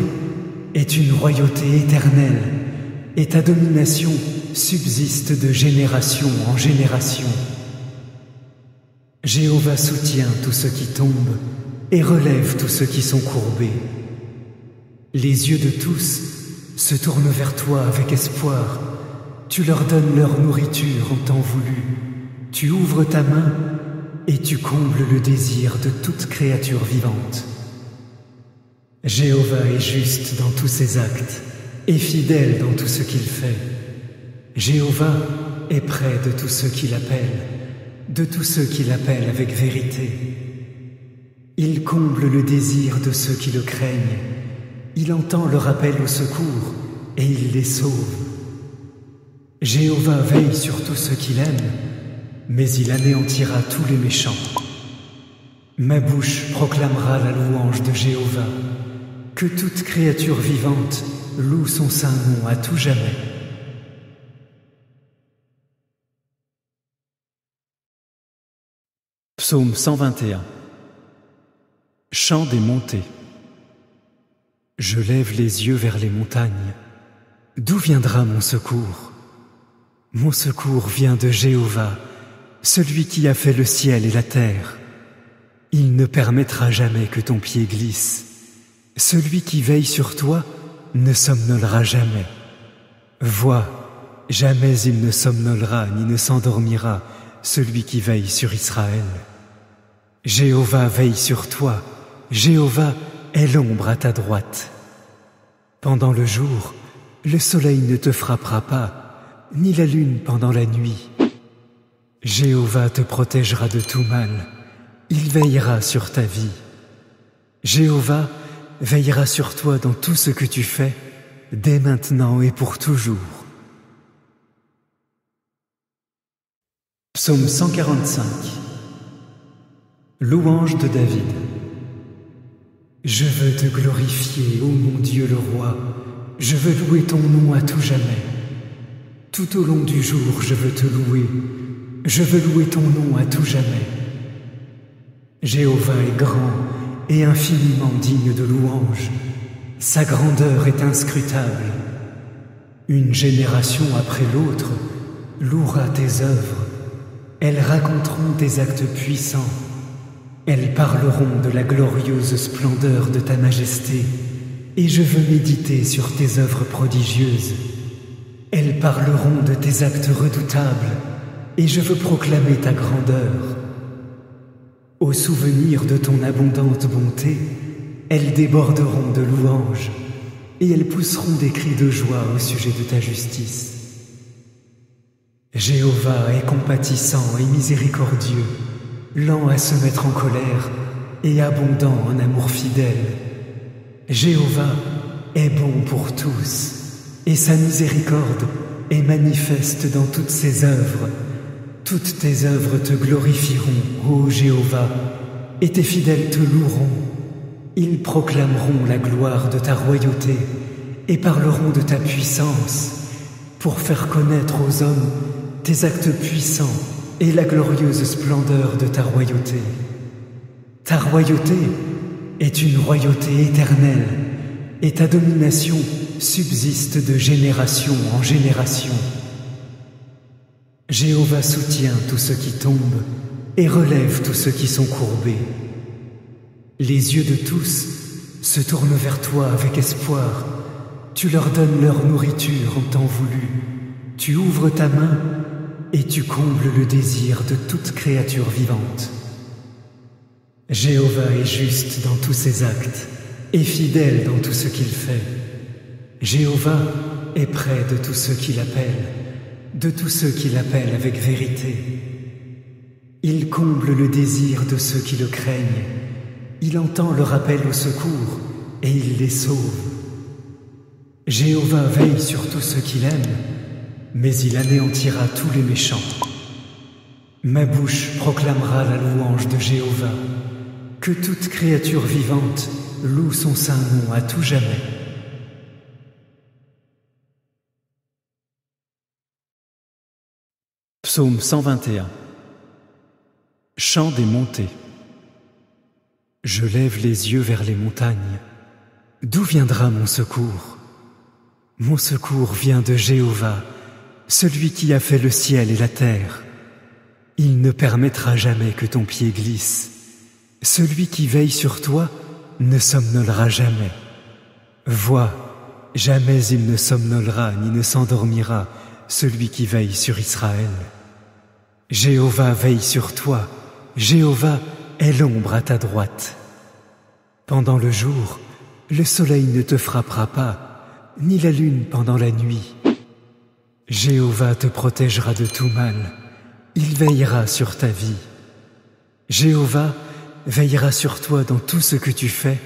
est une royauté éternelle et ta domination subsiste de génération en génération. Jéhovah soutient tous ceux qui tombent et relève tous ceux qui sont courbés. Les yeux de tous se tournent vers toi avec espoir. Tu leur donnes leur nourriture en temps voulu. Tu ouvres ta main et tu combles le désir de toute créature vivante. Jéhovah est juste dans tous ses actes et fidèle dans tout ce qu'il fait. Jéhovah est près de tous ceux qui l'appellent, de tous ceux qui l'appellent avec vérité. Il comble le désir de ceux qui le craignent. Il entend leur appel au secours et il les sauve. Jéhovah veille sur tous ceux qu'il aime, mais il anéantira tous les méchants. Ma bouche proclamera la louange de Jéhovah. Que toute créature vivante loue son saint nom à tout jamais. Psaume 121. Chant des montées. Je lève les yeux vers les montagnes. D'où viendra mon secours? Mon secours vient de Jéhovah, celui qui a fait le ciel et la terre. Il ne permettra jamais que ton pied glisse. Celui qui veille sur toi ne somnolera jamais. Vois, jamais il ne somnolera ni ne s'endormira, celui qui veille sur Israël. Jéhovah veille sur toi, Jéhovah est l'ombre à ta droite. Pendant le jour, le soleil ne te frappera pas, ni la lune pendant la nuit. Jéhovah te protégera de tout mal, il veillera sur ta vie. Jéhovah veillera sur toi dans tout ce que tu fais, dès maintenant et pour toujours. Psaume 145. Louange de David. Je veux te glorifier, ô mon Dieu le roi, je veux louer ton nom à tout jamais. Tout au long du jour, je veux te louer, je veux louer ton nom à tout jamais. Jéhovah est grand et infiniment digne de louange. Sa grandeur est inscrutable. Une génération après l'autre louera tes œuvres. Elles raconteront tes actes puissants. Elles parleront de la glorieuse splendeur de ta majesté, et je veux méditer sur tes œuvres prodigieuses. Elles parleront de tes actes redoutables, et je veux proclamer ta grandeur. Au souvenir de ton abondante bonté, elles déborderont de louanges, et elles pousseront des cris de joie au sujet de ta justice. Jéhovah est compatissant et miséricordieux, lent à se mettre en colère et abondant en amour fidèle. Jéhovah est bon pour tous, et sa miséricorde est manifeste dans toutes ses œuvres. Toutes tes œuvres te glorifieront, ô Jéhovah, et tes fidèles te loueront. Ils proclameront la gloire de ta royauté et parleront de ta puissance pour faire connaître aux hommes tes actes puissants et la glorieuse splendeur de ta royauté. Ta royauté est une royauté éternelle et ta domination subsiste de génération en génération. Jéhovah soutient tous ceux qui tombent et relève tous ceux qui sont courbés. Les yeux de tous se tournent vers toi avec espoir. Tu leur donnes leur nourriture en temps voulu. Tu ouvres ta main et tu combles le désir de toute créature vivante. Jéhovah est juste dans tous ses actes et fidèle dans tout ce qu'il fait. Jéhovah est près de tous ceux qui l'appellent, de tous ceux qui l'appellent avec vérité. Il comble le désir de ceux qui le craignent. Il entend leur appel au secours et il les sauve. Jéhovah veille sur tous ceux qu'il aime, mais il anéantira tous les méchants. Ma bouche proclamera la louange de Jéhovah. Que toute créature vivante loue son saint nom à tout jamais. Psaume 121. Chant des montées. Je lève les yeux vers les montagnes. D'où viendra mon secours? Mon secours vient de Jéhovah, celui qui a fait le ciel et la terre. Il ne permettra jamais que ton pied glisse. Celui qui veille sur toi ne somnolera jamais. Vois, jamais il ne somnolera ni ne s'endormira, celui qui veille sur Israël. Jéhovah veille sur toi, Jéhovah est l'ombre à ta droite. Pendant le jour, le soleil ne te frappera pas, ni la lune pendant la nuit. Jéhovah te protégera de tout mal, il veillera sur ta vie. Jéhovah veillera sur toi dans tout ce que tu fais,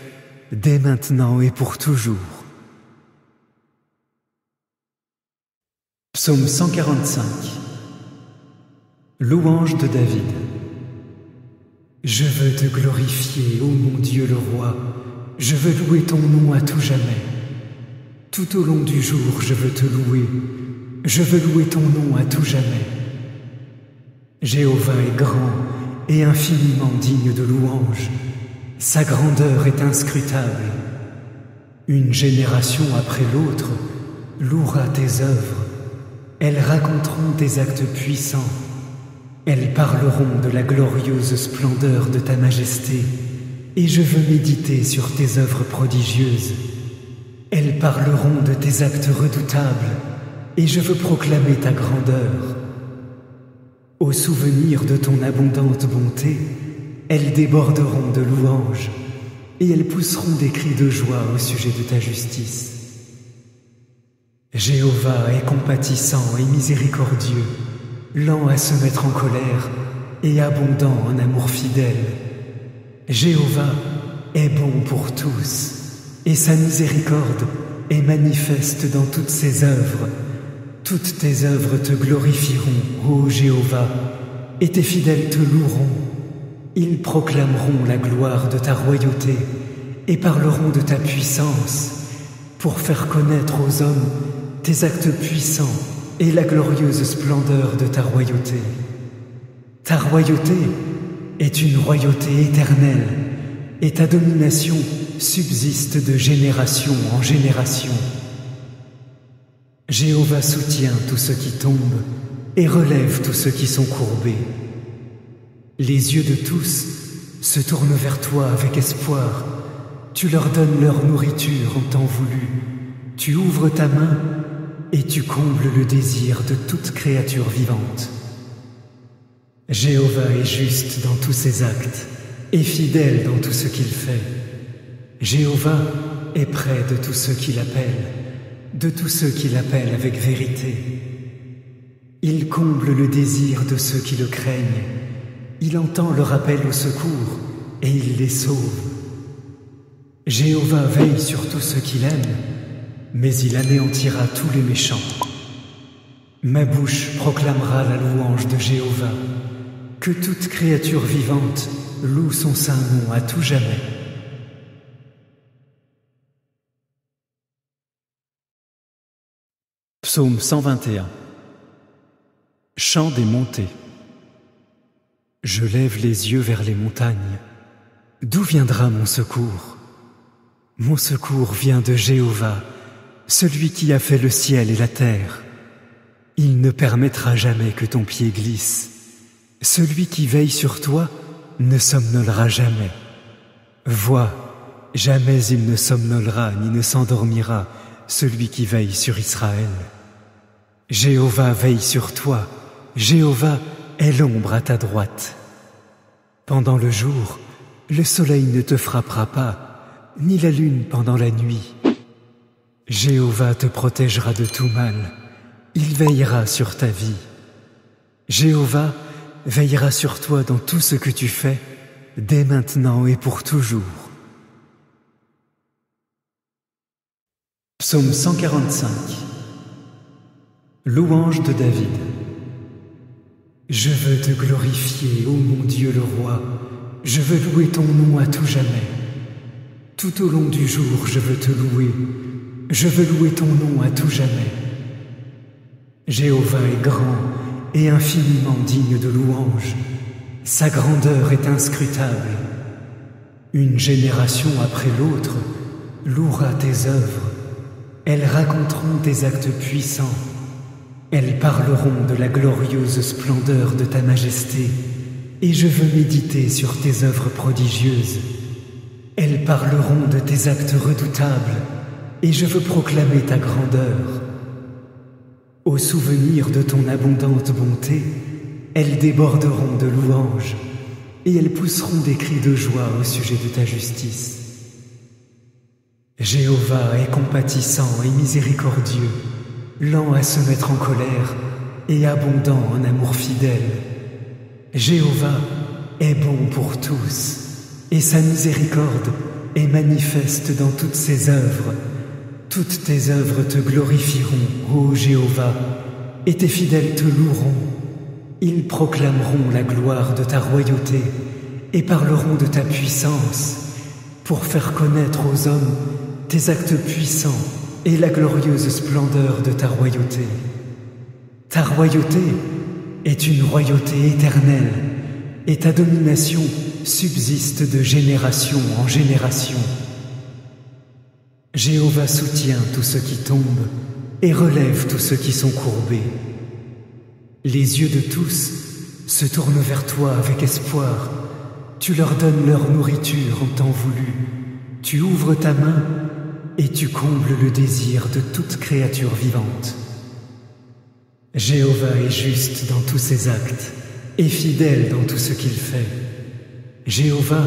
dès maintenant et pour toujours. Psaume 145. Louange de David. Je veux te glorifier, ô mon Dieu le roi, je veux louer ton nom à tout jamais. Tout au long du jour, je veux te louer, je veux louer ton nom à tout jamais. Jéhovah est grand et infiniment digne de louange, sa grandeur est inscrutable. Une génération après l'autre louera tes œuvres, elles raconteront tes actes puissants. Elles parleront de la glorieuse splendeur de ta majesté, et je veux méditer sur tes œuvres prodigieuses. Elles parleront de tes actes redoutables, et je veux proclamer ta grandeur. Au souvenir de ton abondante bonté, elles déborderont de louanges, et elles pousseront des cris de joie au sujet de ta justice. Jéhovah est compatissant et miséricordieux, lent à se mettre en colère et abondant en amour fidèle. Jéhovah est bon pour tous, et sa miséricorde est manifeste dans toutes ses œuvres. Toutes tes œuvres te glorifieront, ô Jéhovah, et tes fidèles te loueront. Ils proclameront la gloire de ta royauté et parleront de ta puissance pour faire connaître aux hommes tes actes puissants et la glorieuse splendeur de ta royauté. Ta royauté est une royauté éternelle, et ta domination subsiste de génération en génération. Jéhovah soutient tous ceux qui tombent et relève tous ceux qui sont courbés. Les yeux de tous se tournent vers toi avec espoir. Tu leur donnes leur nourriture en temps voulu. Tu ouvres ta main et tu combles le désir de toute créature vivante. Jéhovah est juste dans tous ses actes et fidèle dans tout ce qu'il fait. Jéhovah est près de tous ceux qui l'appellent, de tous ceux qui l'appellent avec vérité. Il comble le désir de ceux qui le craignent. Il entend leur appel au secours et il les sauve. Jéhovah veille sur tous ceux qu'il aime, mais il anéantira tous les méchants. Ma bouche proclamera la louange de Jéhovah. Que toute créature vivante loue son saint nom à tout jamais. Psaume 121. Chant des montées. Je lève les yeux vers les montagnes. D'où viendra mon secours? Mon secours vient de Jéhovah, celui qui a fait le ciel et la terre. Il ne permettra jamais que ton pied glisse. Celui qui veille sur toi ne somnolera jamais. Vois, jamais il ne somnolera ni ne s'endormira, celui qui veille sur Israël. Jéhovah veille sur toi, Jéhovah est l'ombre à ta droite. Pendant le jour, le soleil ne te frappera pas, ni la lune pendant la nuit. Jéhovah te protégera de tout mal, il veillera sur ta vie. Jéhovah veillera sur toi dans tout ce que tu fais, dès maintenant et pour toujours. Psaume 145. Louange de David. Je veux te glorifier, ô mon Dieu le roi, je veux louer ton nom à tout jamais. Tout au long du jour, je veux te louer, je veux louer ton nom à tout jamais. Jéhovah est grand et infiniment digne de louange. Sa grandeur est inscrutable. Une génération après l'autre louera tes œuvres. Elles raconteront tes actes puissants. Elles parleront de la glorieuse splendeur de ta majesté, et je veux méditer sur tes œuvres prodigieuses. Elles parleront de tes actes redoutables, et je veux proclamer ta grandeur. Au souvenir de ton abondante bonté, elles déborderont de louanges, et elles pousseront des cris de joie au sujet de ta justice. Jéhovah est compatissant et miséricordieux, lent à se mettre en colère et abondant en amour fidèle. Jéhovah est bon pour tous, et sa miséricorde est manifeste dans toutes ses œuvres. Toutes tes œuvres te glorifieront, ô Jéhovah, et tes fidèles te loueront. Ils proclameront la gloire de ta royauté et parleront de ta puissance pour faire connaître aux hommes tes actes puissants et la glorieuse splendeur de ta royauté. Ta royauté est une royauté éternelle et ta domination subsiste de génération en génération. Jéhovah soutient tous ceux qui tombent et relève tous ceux qui sont courbés. Les yeux de tous se tournent vers toi avec espoir. Tu leur donnes leur nourriture en temps voulu. Tu ouvres ta main et tu combles le désir de toute créature vivante. Jéhovah est juste dans tous ses actes et fidèle dans tout ce qu'il fait. Jéhovah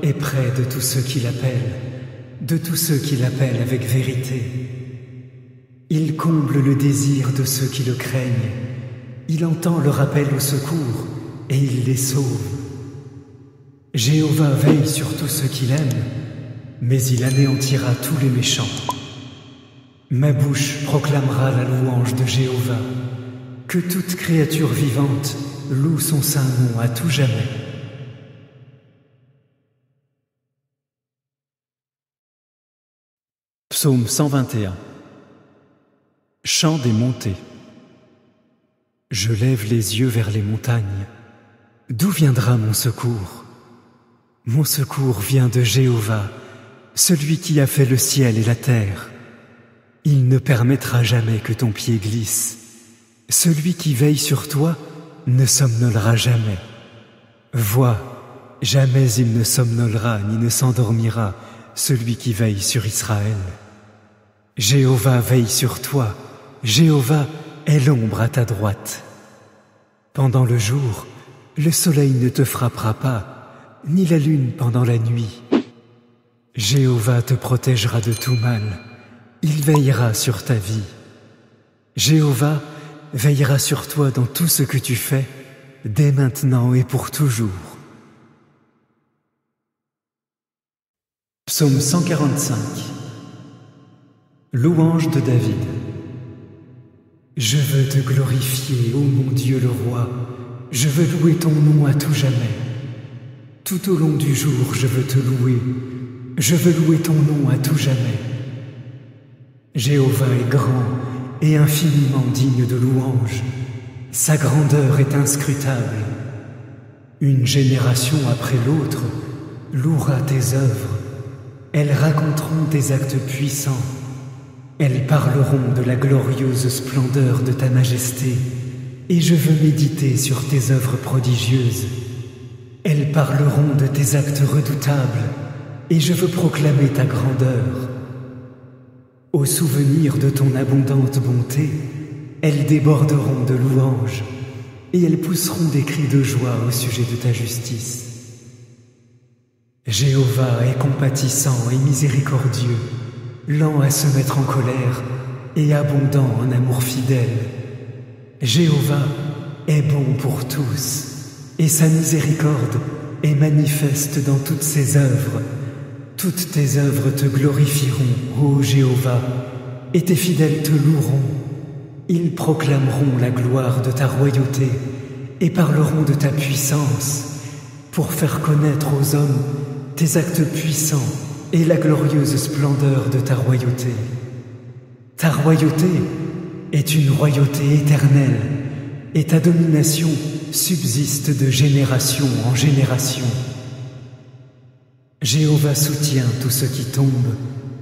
est près de tous ceux qui l'appellent, de tous ceux qui l'appellent avec vérité. Il comble le désir de ceux qui le craignent. Il entend leur appel au secours et il les sauve. Jéhovah veille sur tous ceux qu'il aime, mais il anéantira tous les méchants. Ma bouche proclamera la louange de Jéhovah. Que toute créature vivante loue son saint nom à tout jamais. Psaume 121. Chant des montées. Je lève les yeux vers les montagnes. D'où viendra mon secours? Mon secours vient de Jéhovah, celui qui a fait le ciel et la terre. Il ne permettra jamais que ton pied glisse. Celui qui veille sur toi ne somnolera jamais. Vois, jamais il ne somnolera ni ne s'endormira, celui qui veille sur Israël. Jéhovah veille sur toi, Jéhovah est l'ombre à ta droite. Pendant le jour, le soleil ne te frappera pas, ni la lune pendant la nuit. Jéhovah te protégera de tout mal, il veillera sur ta vie. Jéhovah veillera sur toi dans tout ce que tu fais, dès maintenant et pour toujours. Psaume 145. Louange de David. Je veux te glorifier, ô mon Dieu le roi, je veux louer ton nom à tout jamais. Tout au long du jour, je veux te louer, je veux louer ton nom à tout jamais. Jéhovah est grand et infiniment digne de louange. Sa grandeur est inscrutable. Une génération après l'autre louera tes œuvres. Elles raconteront tes actes puissants. Elles parleront de la glorieuse splendeur de ta majesté, et je veux méditer sur tes œuvres prodigieuses. Elles parleront de tes actes redoutables, et je veux proclamer ta grandeur. Au souvenir de ton abondante bonté, elles déborderont de louanges, et elles pousseront des cris de joie au sujet de ta justice. Jéhovah est compatissant et miséricordieux, lent à se mettre en colère et abondant en amour fidèle. Jéhovah est bon pour tous, et sa miséricorde est manifeste dans toutes ses œuvres. Toutes tes œuvres te glorifieront, ô Jéhovah, et tes fidèles te loueront. Ils proclameront la gloire de ta royauté et parleront de ta puissance pour faire connaître aux hommes tes actes puissants et la glorieuse splendeur de ta royauté. Ta royauté est une royauté éternelle et ta domination subsiste de génération en génération. Jéhovah soutient tous ceux qui tombent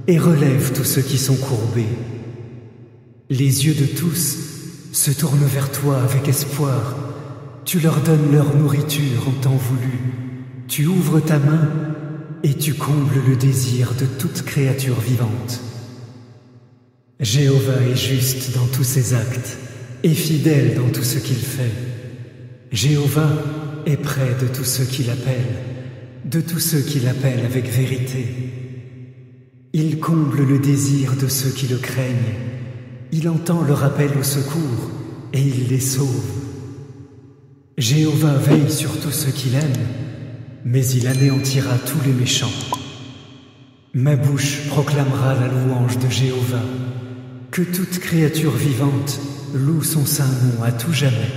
et relève tous ceux qui sont courbés. Les yeux de tous se tournent vers toi avec espoir. Tu leur donnes leur nourriture en temps voulu. Tu ouvres ta main et tu combles le désir de toute créature vivante. Jéhovah est juste dans tous ses actes et fidèle dans tout ce qu'il fait. Jéhovah est près de tous ceux qui l'appellent, de tous ceux qui l'appellent avec vérité. Il comble le désir de ceux qui le craignent. Il entend leur appel au secours et il les sauve. Jéhovah veille sur tous ceux qu'il aime, mais il anéantira tous les méchants. Ma bouche proclamera la louange de Jéhovah. Que toute créature vivante loue son saint nom à tout jamais.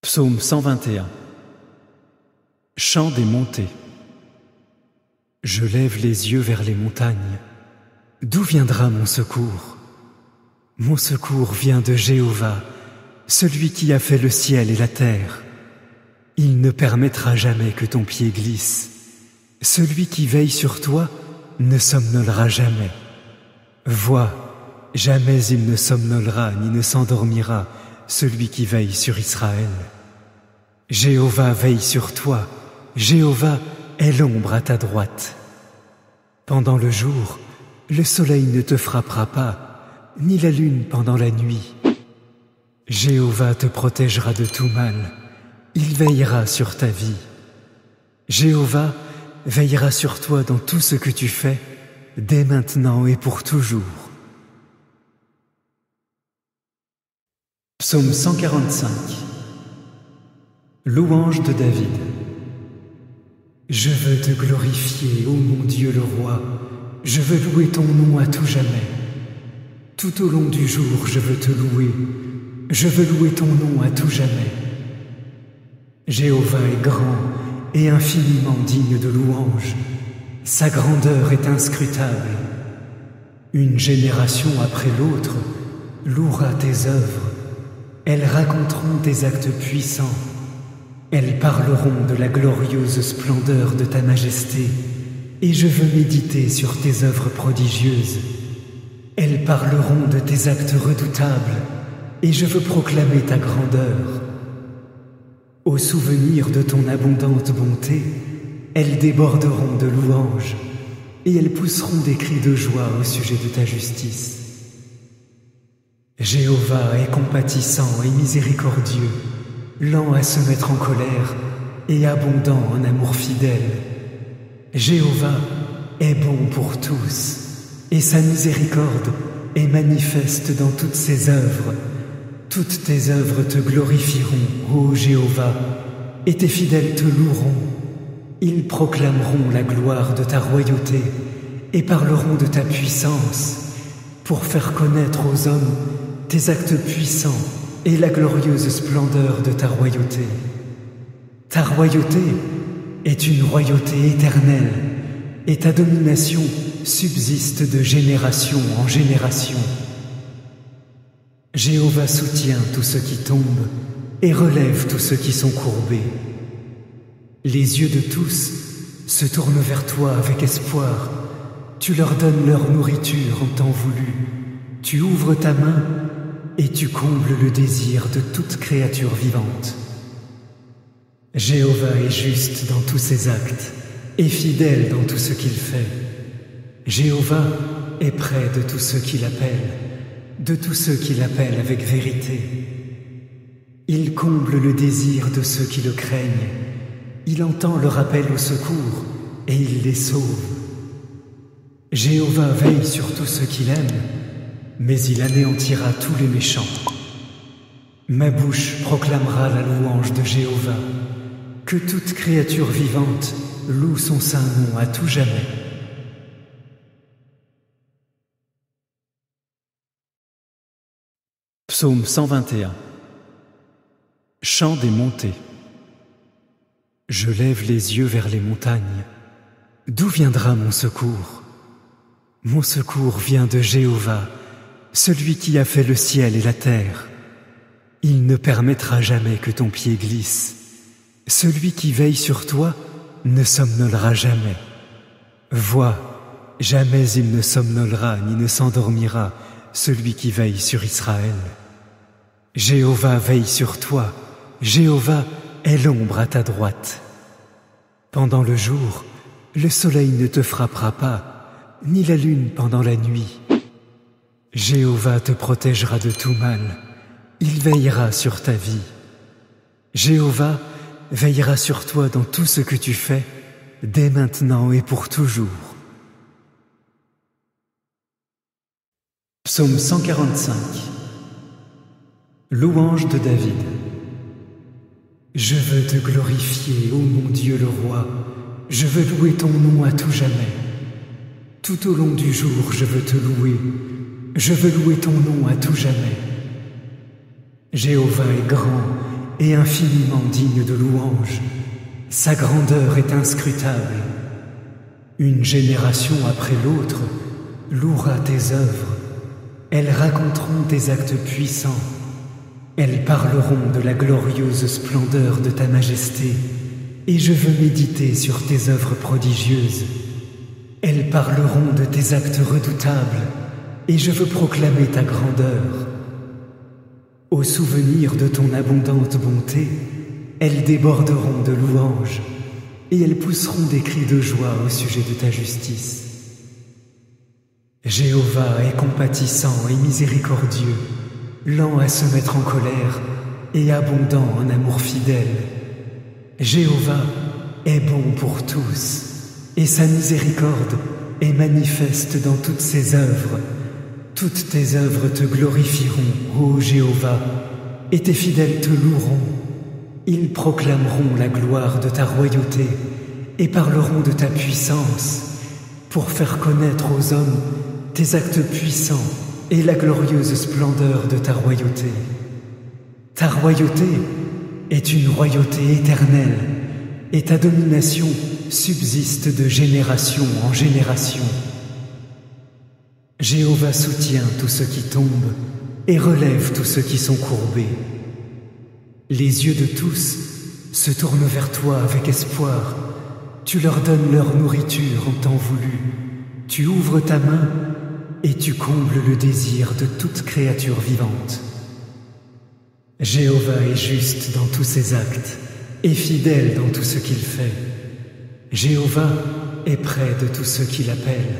Psaume 121. Chant des montées. Je lève les yeux vers les montagnes. D'où viendra mon secours? Mon secours vient de Jéhovah, celui qui a fait le ciel et la terre. Il ne permettra jamais que ton pied glisse. Celui qui veille sur toi ne somnolera jamais. Vois, jamais il ne somnolera ni ne s'endormira, celui qui veille sur Israël. Jéhovah veille sur toi, Jéhovah est l'ombre à ta droite. Pendant le jour, le soleil ne te frappera pas, ni la lune pendant la nuit. Jéhovah te protégera de tout mal, il veillera sur ta vie. Jéhovah veillera sur toi dans tout ce que tu fais, dès maintenant et pour toujours. Psaume 145. Louange de David. Je veux te glorifier, ô mon Dieu le roi, je veux louer ton nom à tout jamais. Tout au long du jour, je veux te louer, je veux louer ton nom à tout jamais. Jéhovah est grand et infiniment digne de louange. Sa grandeur est inscrutable. Une génération après l'autre louera tes œuvres. Elles raconteront tes actes puissants. Elles parleront de la glorieuse splendeur de ta majesté, et je veux méditer sur tes œuvres prodigieuses. Elles parleront de tes actes redoutables, et je veux proclamer ta grandeur. Au souvenir de ton abondante bonté, elles déborderont de louanges, et elles pousseront des cris de joie au sujet de ta justice. Jéhovah est compatissant et miséricordieux, lent à se mettre en colère et abondant en amour fidèle. Jéhovah est bon pour tous, et sa miséricorde est manifeste dans toutes ses œuvres. Toutes tes œuvres te glorifieront, ô Jéhovah, et tes fidèles te loueront. Ils proclameront la gloire de ta royauté et parleront de ta puissance pour faire connaître aux hommes tes actes puissants et la glorieuse splendeur de ta royauté. Ta royauté est une royauté éternelle et ta domination subsiste de génération en génération. Jéhovah soutient tous ceux qui tombent et relève tous ceux qui sont courbés. Les yeux de tous se tournent vers toi avec espoir. Tu leur donnes leur nourriture en temps voulu. Tu ouvres ta main et tu combles le désir de toute créature vivante. Jéhovah est juste dans tous ses actes et fidèle dans tout ce qu'il fait. Jéhovah est près de tous ceux qui l'appellent, de tous ceux qui l'appellent avec vérité. Il comble le désir de ceux qui le craignent. Il entend leur appel au secours et il les sauve. Jéhovah veille sur tous ceux qu'il aime, mais il anéantira tous les méchants. Ma bouche proclamera la louange de Jéhovah. Que toute créature vivante loue son saint nom à tout jamais. Psaume 121. Chant des montées. Je lève les yeux vers les montagnes. D'où viendra mon secours? Mon secours vient de Jéhovah, celui qui a fait le ciel et la terre. Il ne permettra jamais que ton pied glisse. Celui qui veille sur toi ne somnolera jamais. Vois, jamais il ne somnolera ni ne s'endormira, celui qui veille sur Israël. Jéhovah veille sur toi, Jéhovah est l'ombre à ta droite. Pendant le jour, le soleil ne te frappera pas, ni la lune pendant la nuit. Jéhovah te protégera de tout mal, il veillera sur ta vie. Jéhovah veillera sur toi dans tout ce que tu fais, dès maintenant et pour toujours. Psaume 145. Louange de David. Je veux te glorifier, ô mon Dieu le roi, je veux louer ton nom à tout jamais. Tout au long du jour, je veux te louer, je veux louer ton nom à tout jamais. Jéhovah est grand et infiniment digne de louange, sa grandeur est inscrutable. Une génération après l'autre louera tes œuvres, elles raconteront tes actes puissants. Elles parleront de la glorieuse splendeur de ta majesté, et je veux méditer sur tes œuvres prodigieuses. Elles parleront de tes actes redoutables, et je veux proclamer ta grandeur. Au souvenir de ton abondante bonté, elles déborderont de louanges, et elles pousseront des cris de joie au sujet de ta justice. Jéhovah est compatissant et miséricordieux, lent à se mettre en colère et abondant en amour fidèle. Jéhovah est bon pour tous, et sa miséricorde est manifeste dans toutes ses œuvres. Toutes tes œuvres te glorifieront, ô Jéhovah, et tes fidèles te loueront. Ils proclameront la gloire de ta royauté et parleront de ta puissance, pour faire connaître aux hommes tes actes puissants et la glorieuse splendeur de ta royauté. Ta royauté est une royauté éternelle, et ta domination subsiste de génération en génération. Jéhovah soutient tous ceux qui tombent et relève tous ceux qui sont courbés. Les yeux de tous se tournent vers toi avec espoir. Tu leur donnes leur nourriture en temps voulu. Tu ouvres ta main et tu combles le désir de toute créature vivante. Jéhovah est juste dans tous ses actes et fidèle dans tout ce qu'il fait. Jéhovah est près de tous ceux qui l'appellent,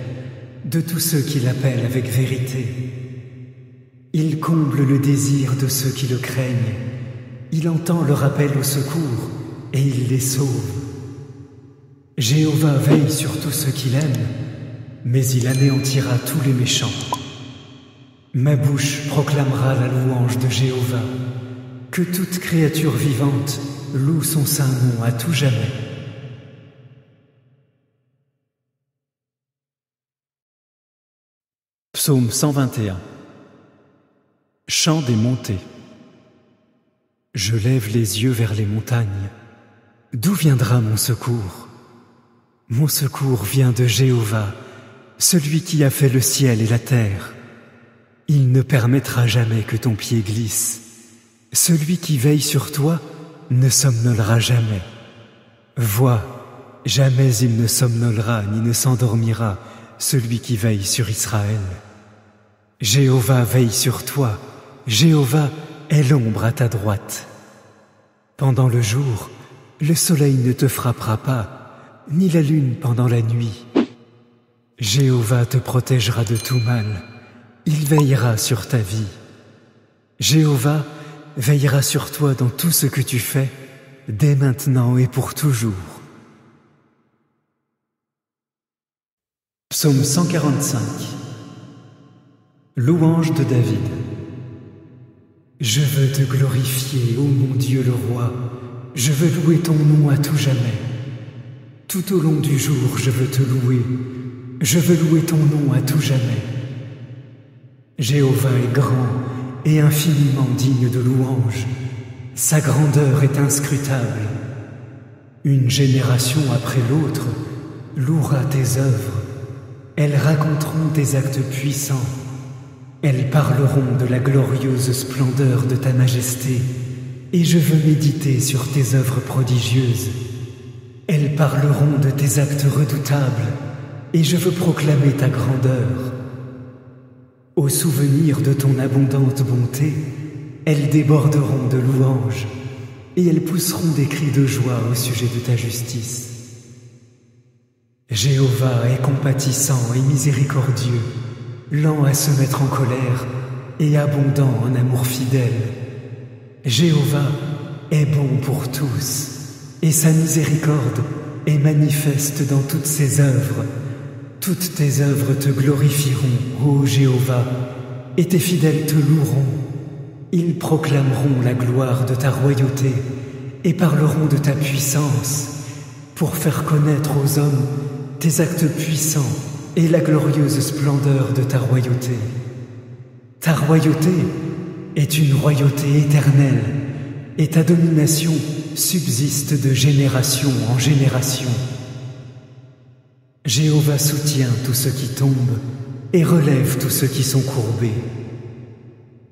de tous ceux qui l'appellent avec vérité. Il comble le désir de ceux qui le craignent. Il entend leur appel au secours et il les sauve. Jéhovah veille sur tous ceux qu'il aime, mais il anéantira tous les méchants. Ma bouche proclamera la louange de Jéhovah. Que toute créature vivante loue son saint nom à tout jamais. Psaume 121. Chant des montées. Je lève les yeux vers les montagnes. D'où viendra mon secours? Mon secours vient de Jéhovah, celui qui a fait le ciel et la terre. Il ne permettra jamais que ton pied glisse. Celui qui veille sur toi ne somnolera jamais. Vois, jamais il ne somnolera ni ne s'endormira, celui qui veille sur Israël. Jéhovah veille sur toi, Jéhovah est l'ombre à ta droite. Pendant le jour, le soleil ne te frappera pas, ni la lune pendant la nuit. Jéhovah te protégera de tout mal, il veillera sur ta vie. Jéhovah veillera sur toi dans tout ce que tu fais, dès maintenant et pour toujours. Psaume 145. Louange de David. Je veux te glorifier, ô mon Dieu le roi, je veux louer ton nom à tout jamais. Tout au long du jour, je veux te louer, je veux louer ton nom à tout jamais. Jéhovah est grand et infiniment digne de louange, sa grandeur est inscrutable. Une génération après l'autre louera tes œuvres, elles raconteront tes actes puissants. Elles parleront de la glorieuse splendeur de ta majesté, et je veux méditer sur tes œuvres prodigieuses. Elles parleront de tes actes redoutables, et je veux proclamer ta grandeur. Au souvenir de ton abondante bonté, elles déborderont de louanges, et elles pousseront des cris de joie au sujet de ta justice. Jéhovah est compatissant et miséricordieux, lent à se mettre en colère et abondant en amour fidèle. Jéhovah est bon pour tous, et sa miséricorde est manifeste dans toutes ses œuvres. Toutes tes œuvres te glorifieront, ô Jéhovah, et tes fidèles te loueront. Ils proclameront la gloire de ta royauté et parleront de ta puissance pour faire connaître aux hommes tes actes puissants et la glorieuse splendeur de ta royauté. Ta royauté est une royauté éternelle et ta domination subsiste de génération en génération. Jéhovah soutient tous ceux qui tombent et relève tous ceux qui sont courbés.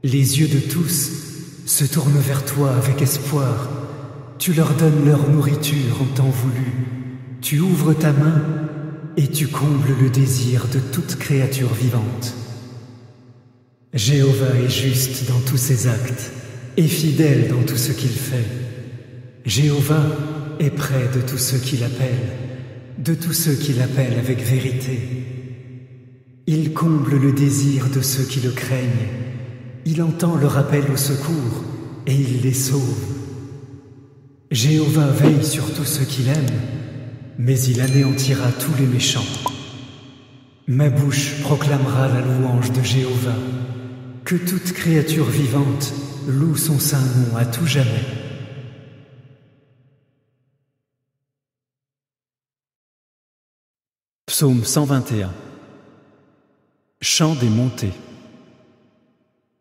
Les yeux de tous se tournent vers toi avec espoir. Tu leur donnes leur nourriture en temps voulu. Tu ouvres ta main et tu combles le désir de toute créature vivante. Jéhovah est juste dans tous ses actes et fidèle dans tout ce qu'il fait. Jéhovah est près de tous ceux qui l'appellent, de tous ceux qui l'appellent avec vérité. Il comble le désir de ceux qui le craignent. Il entend leur appel au secours et il les sauve. Jéhovah veille sur tous ceux qu'il aime, mais il anéantira tous les méchants. Ma bouche proclamera la louange de Jéhovah. Que toute créature vivante loue son saint nom à tout jamais. Psaume 121. Chant des montées.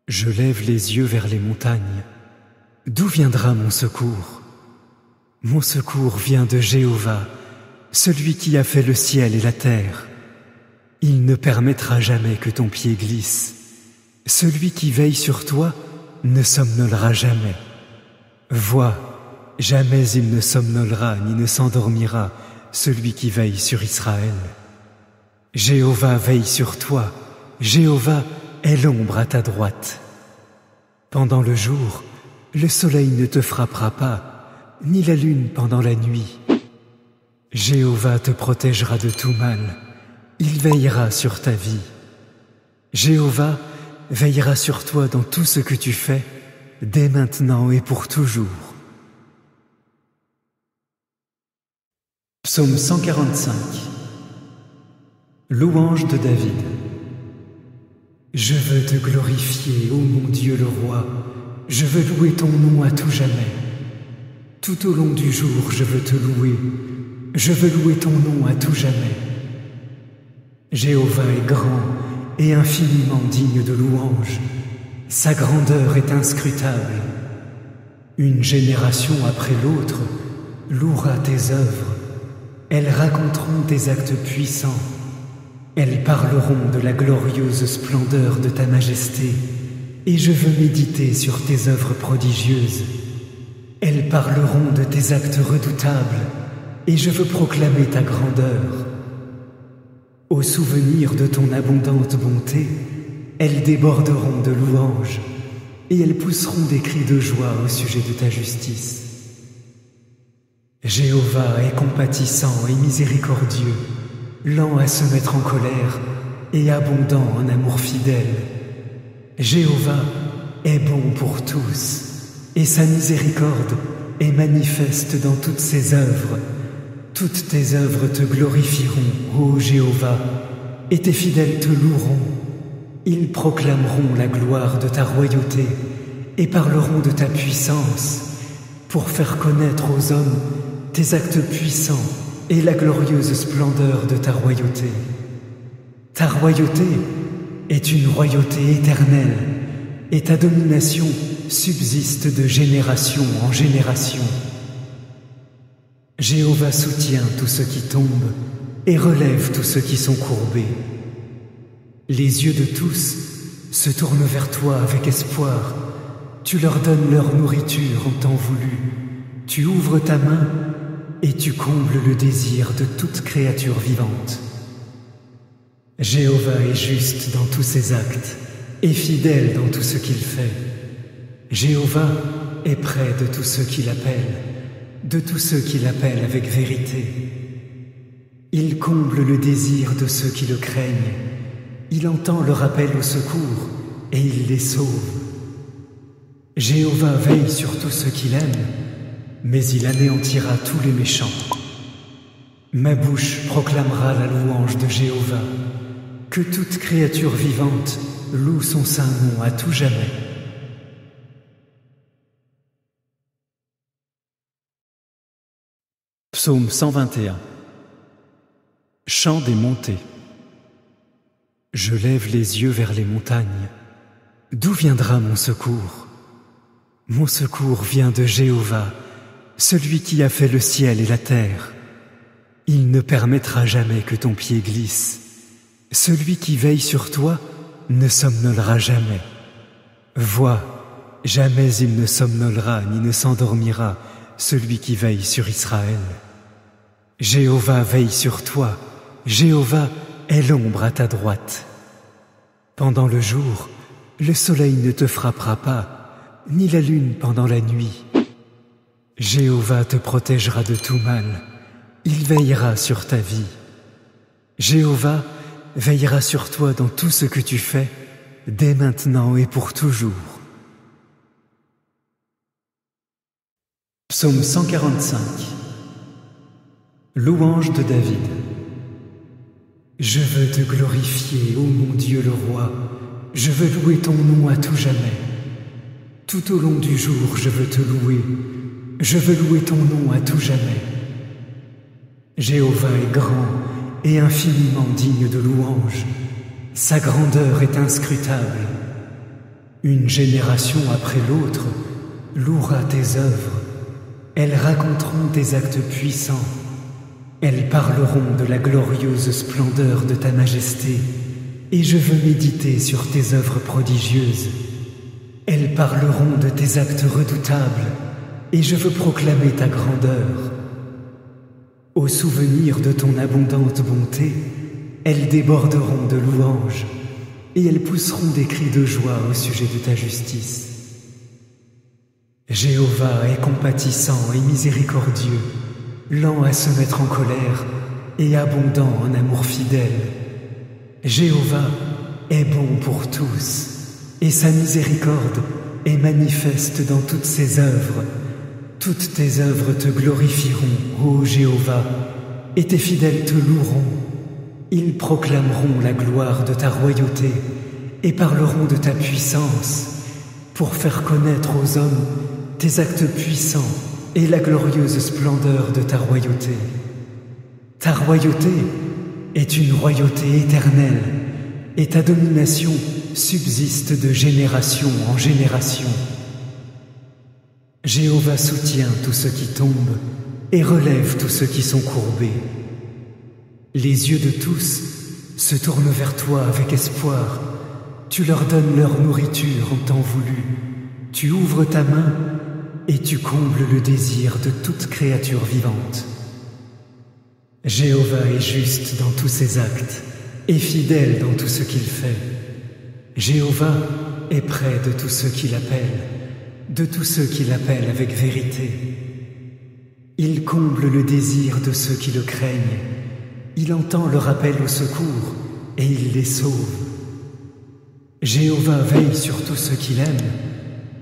Je lève les yeux vers les montagnes. D'où viendra mon secours? Mon secours vient de Jéhovah, celui qui a fait le ciel et la terre. Il ne permettra jamais que ton pied glisse. Celui qui veille sur toi ne somnolera jamais. Vois, jamais il ne somnolera ni ne s'endormira, celui qui veille sur Israël. Jéhovah veille sur toi, Jéhovah est l'ombre à ta droite. Pendant le jour, le soleil ne te frappera pas, ni la lune pendant la nuit. Jéhovah te protégera de tout mal, il veillera sur ta vie. Jéhovah veillera sur toi dans tout ce que tu fais, dès maintenant et pour toujours. Psaume 145. Louange de David. Je veux te glorifier, ô mon Dieu le roi, je veux louer ton nom à tout jamais. Tout au long du jour, je veux te louer, je veux louer ton nom à tout jamais. Jéhovah est grand et infiniment digne de louange. Sa grandeur est inscrutable. Une génération après l'autre louera tes œuvres. Elles raconteront tes actes puissants. Elles parleront de la glorieuse splendeur de ta majesté, et je veux méditer sur tes œuvres prodigieuses. Elles parleront de tes actes redoutables, et je veux proclamer ta grandeur. Au souvenir de ton abondante bonté, elles déborderont de louanges, et elles pousseront des cris de joie au sujet de ta justice. Jéhovah est compatissant et miséricordieux, lent à se mettre en colère et abondant en amour fidèle. Jéhovah est bon pour tous, et sa miséricorde est manifeste dans toutes ses œuvres. Toutes tes œuvres te glorifieront, ô Jéhovah, et tes fidèles te loueront. Ils proclameront la gloire de ta royauté et parleront de ta puissance pour faire connaître aux hommes tes actes puissants et la glorieuse splendeur de ta royauté. Ta royauté est une royauté éternelle et ta domination subsiste de génération en génération. Jéhovah soutient tous ceux qui tombent et relève tous ceux qui sont courbés. Les yeux de tous se tournent vers toi avec espoir. Tu leur donnes leur nourriture en temps voulu. Tu ouvres ta main et tu combles le désir de toute créature vivante. Jéhovah est juste dans tous ses actes et fidèle dans tout ce qu'il fait. Jéhovah est près de tous ceux qui l'appellent, de tous ceux qui l'appellent avec vérité. Il comble le désir de ceux qui le craignent. Il entend leur appel au secours et il les sauve. Jéhovah veille sur tous ceux qu'il aime, mais il anéantira tous les méchants. Ma bouche proclamera la louange de Jéhovah. Que toute créature vivante loue son saint nom à tout jamais. Psaume 121. Chant des montées. Je lève les yeux vers les montagnes. D'où viendra mon secours? Mon secours vient de Jéhovah, celui qui a fait le ciel et la terre. Il ne permettra jamais que ton pied glisse. Celui qui veille sur toi ne somnolera jamais. Vois, jamais il ne somnolera ni ne s'endormira, celui qui veille sur Israël. Jéhovah veille sur toi, Jéhovah est l'ombre à ta droite. Pendant le jour, le soleil ne te frappera pas, ni la lune pendant la nuit. Jéhovah te protégera de tout mal, il veillera sur ta vie. Jéhovah veillera sur toi dans tout ce que tu fais, dès maintenant et pour toujours. Psaume 145. Louange de David. Je veux te glorifier, ô mon Dieu le roi, je veux louer ton nom à tout jamais. Tout au long du jour, je veux te louer, je veux louer ton nom à tout jamais. Jéhovah est grand et infiniment digne de louange, sa grandeur est inscrutable. Une génération après l'autre louera tes œuvres, elles raconteront tes actes puissants. Elles parleront de la glorieuse splendeur de ta majesté, et je veux méditer sur tes œuvres prodigieuses. Elles parleront de tes actes redoutables, et je veux proclamer ta grandeur. Au souvenir de ton abondante bonté, elles déborderont de louanges, et elles pousseront des cris de joie au sujet de ta justice. Jéhovah est compatissant et miséricordieux, lent à se mettre en colère et abondant en amour fidèle. Jéhovah est bon pour tous, et sa miséricorde est manifeste dans toutes ses œuvres. Toutes tes œuvres te glorifieront, ô Jéhovah, et tes fidèles te loueront. Ils proclameront la gloire de ta royauté et parleront de ta puissance pour faire connaître aux hommes tes actes puissants et la glorieuse splendeur de ta royauté. Ta royauté est une royauté éternelle, et ta domination subsiste de génération en génération. Jéhovah soutient tous ceux qui tombent et relève tous ceux qui sont courbés. Les yeux de tous se tournent vers toi avec espoir. Tu leur donnes leur nourriture en temps voulu. Tu ouvres ta main et tu combles le désir de toute créature vivante. Jéhovah est juste dans tous ses actes et fidèle dans tout ce qu'il fait. Jéhovah est près de tous ceux qui l'appellent, de tous ceux qui l'appellent avec vérité. Il comble le désir de ceux qui le craignent. Il entend leur appel au secours et il les sauve. Jéhovah veille sur tous ceux qu'il aime,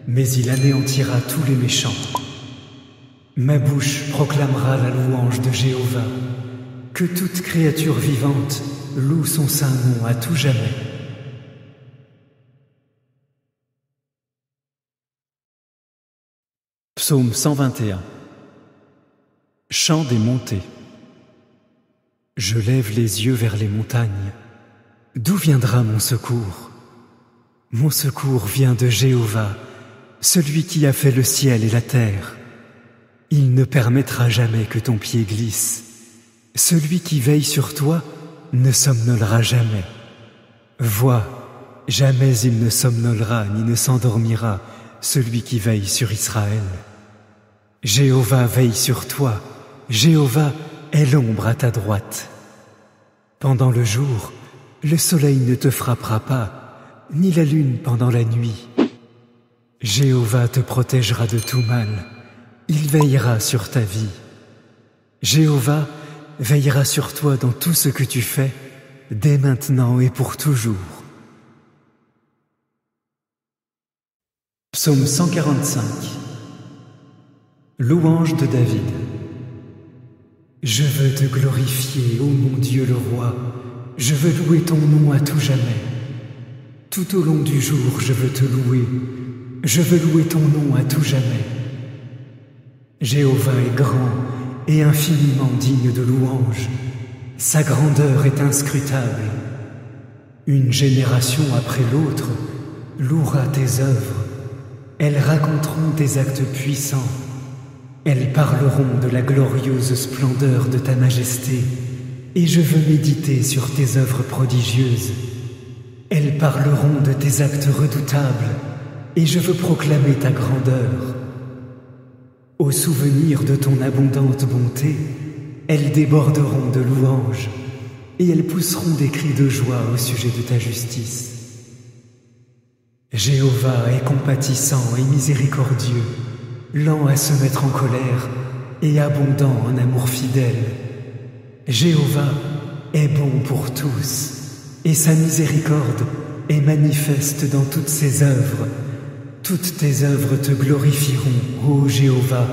mais il anéantira tous les méchants. Ma bouche proclamera la louange de Jéhovah. Que toute créature vivante loue son saint nom à tout jamais. Psaume 121. Chant des montées. Je lève les yeux vers les montagnes. D'où viendra mon secours? Mon secours vient de Jéhovah, celui qui a fait le ciel et la terre. Il ne permettra jamais que ton pied glisse. Celui qui veille sur toi ne somnolera jamais. Vois, jamais il ne somnolera ni ne s'endormira, celui qui veille sur Israël. Jéhovah veille sur toi, Jéhovah est l'ombre à ta droite. Pendant le jour, le soleil ne te frappera pas, ni la lune pendant la nuit. Jéhovah te protégera de tout mal, il veillera sur ta vie. Jéhovah veillera sur toi dans tout ce que tu fais, dès maintenant et pour toujours. Psaume 145. Louange de David. Je veux te glorifier, ô mon Dieu le roi, je veux louer ton nom à tout jamais. Tout au long du jour, je veux te louer, je veux louer ton nom à tout jamais. Jéhovah est grand et infiniment digne de louange, sa grandeur est inscrutable. Une génération après l'autre louera tes œuvres, elles raconteront tes actes puissants, elles parleront de la glorieuse splendeur de ta majesté, et je veux méditer sur tes œuvres prodigieuses. Elles parleront de tes actes redoutables, et je veux proclamer ta grandeur. Au souvenir de ton abondante bonté, elles déborderont de louanges, et elles pousseront des cris de joie au sujet de ta justice. Jéhovah est compatissant et miséricordieux, lent à se mettre en colère et abondant en amour fidèle. Jéhovah est bon pour tous, et sa miséricorde est manifeste dans toutes ses œuvres. Toutes tes œuvres te glorifieront, ô Jéhovah,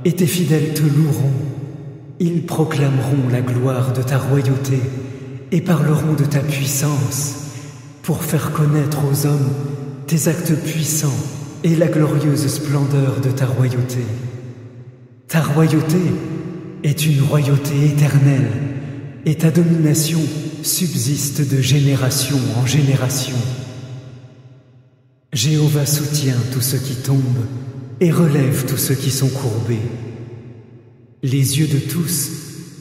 et tes fidèles te loueront. Ils proclameront la gloire de ta royauté et parleront de ta puissance pour faire connaître aux hommes tes actes puissants et la glorieuse splendeur de ta royauté. Ta royauté est une royauté éternelle et ta domination subsiste de génération en génération. Jéhovah soutient tous ceux qui tombent et relève tous ceux qui sont courbés. Les yeux de tous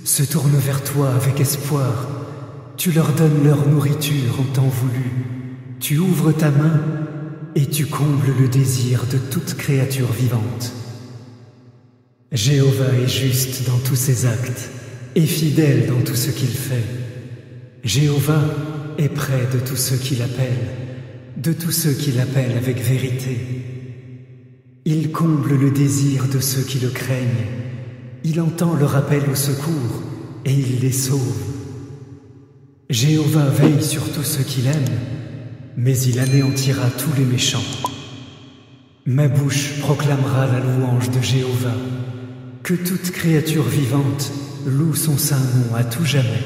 se tournent vers toi avec espoir. Tu leur donnes leur nourriture en temps voulu. Tu ouvres ta main et tu combles le désir de toute créature vivante. Jéhovah est juste dans tous ses actes et fidèle dans tout ce qu'il fait. Jéhovah est près de tous ceux qui l'appellent, de tous ceux qui l'appellent avec vérité. Il comble le désir de ceux qui le craignent. Il entend leur appel au secours et il les sauve. Jéhovah veille sur tous ceux qu'il aime, mais il anéantira tous les méchants. Ma bouche proclamera la louange de Jéhovah. Que toute créature vivante loue son saint nom à tout jamais.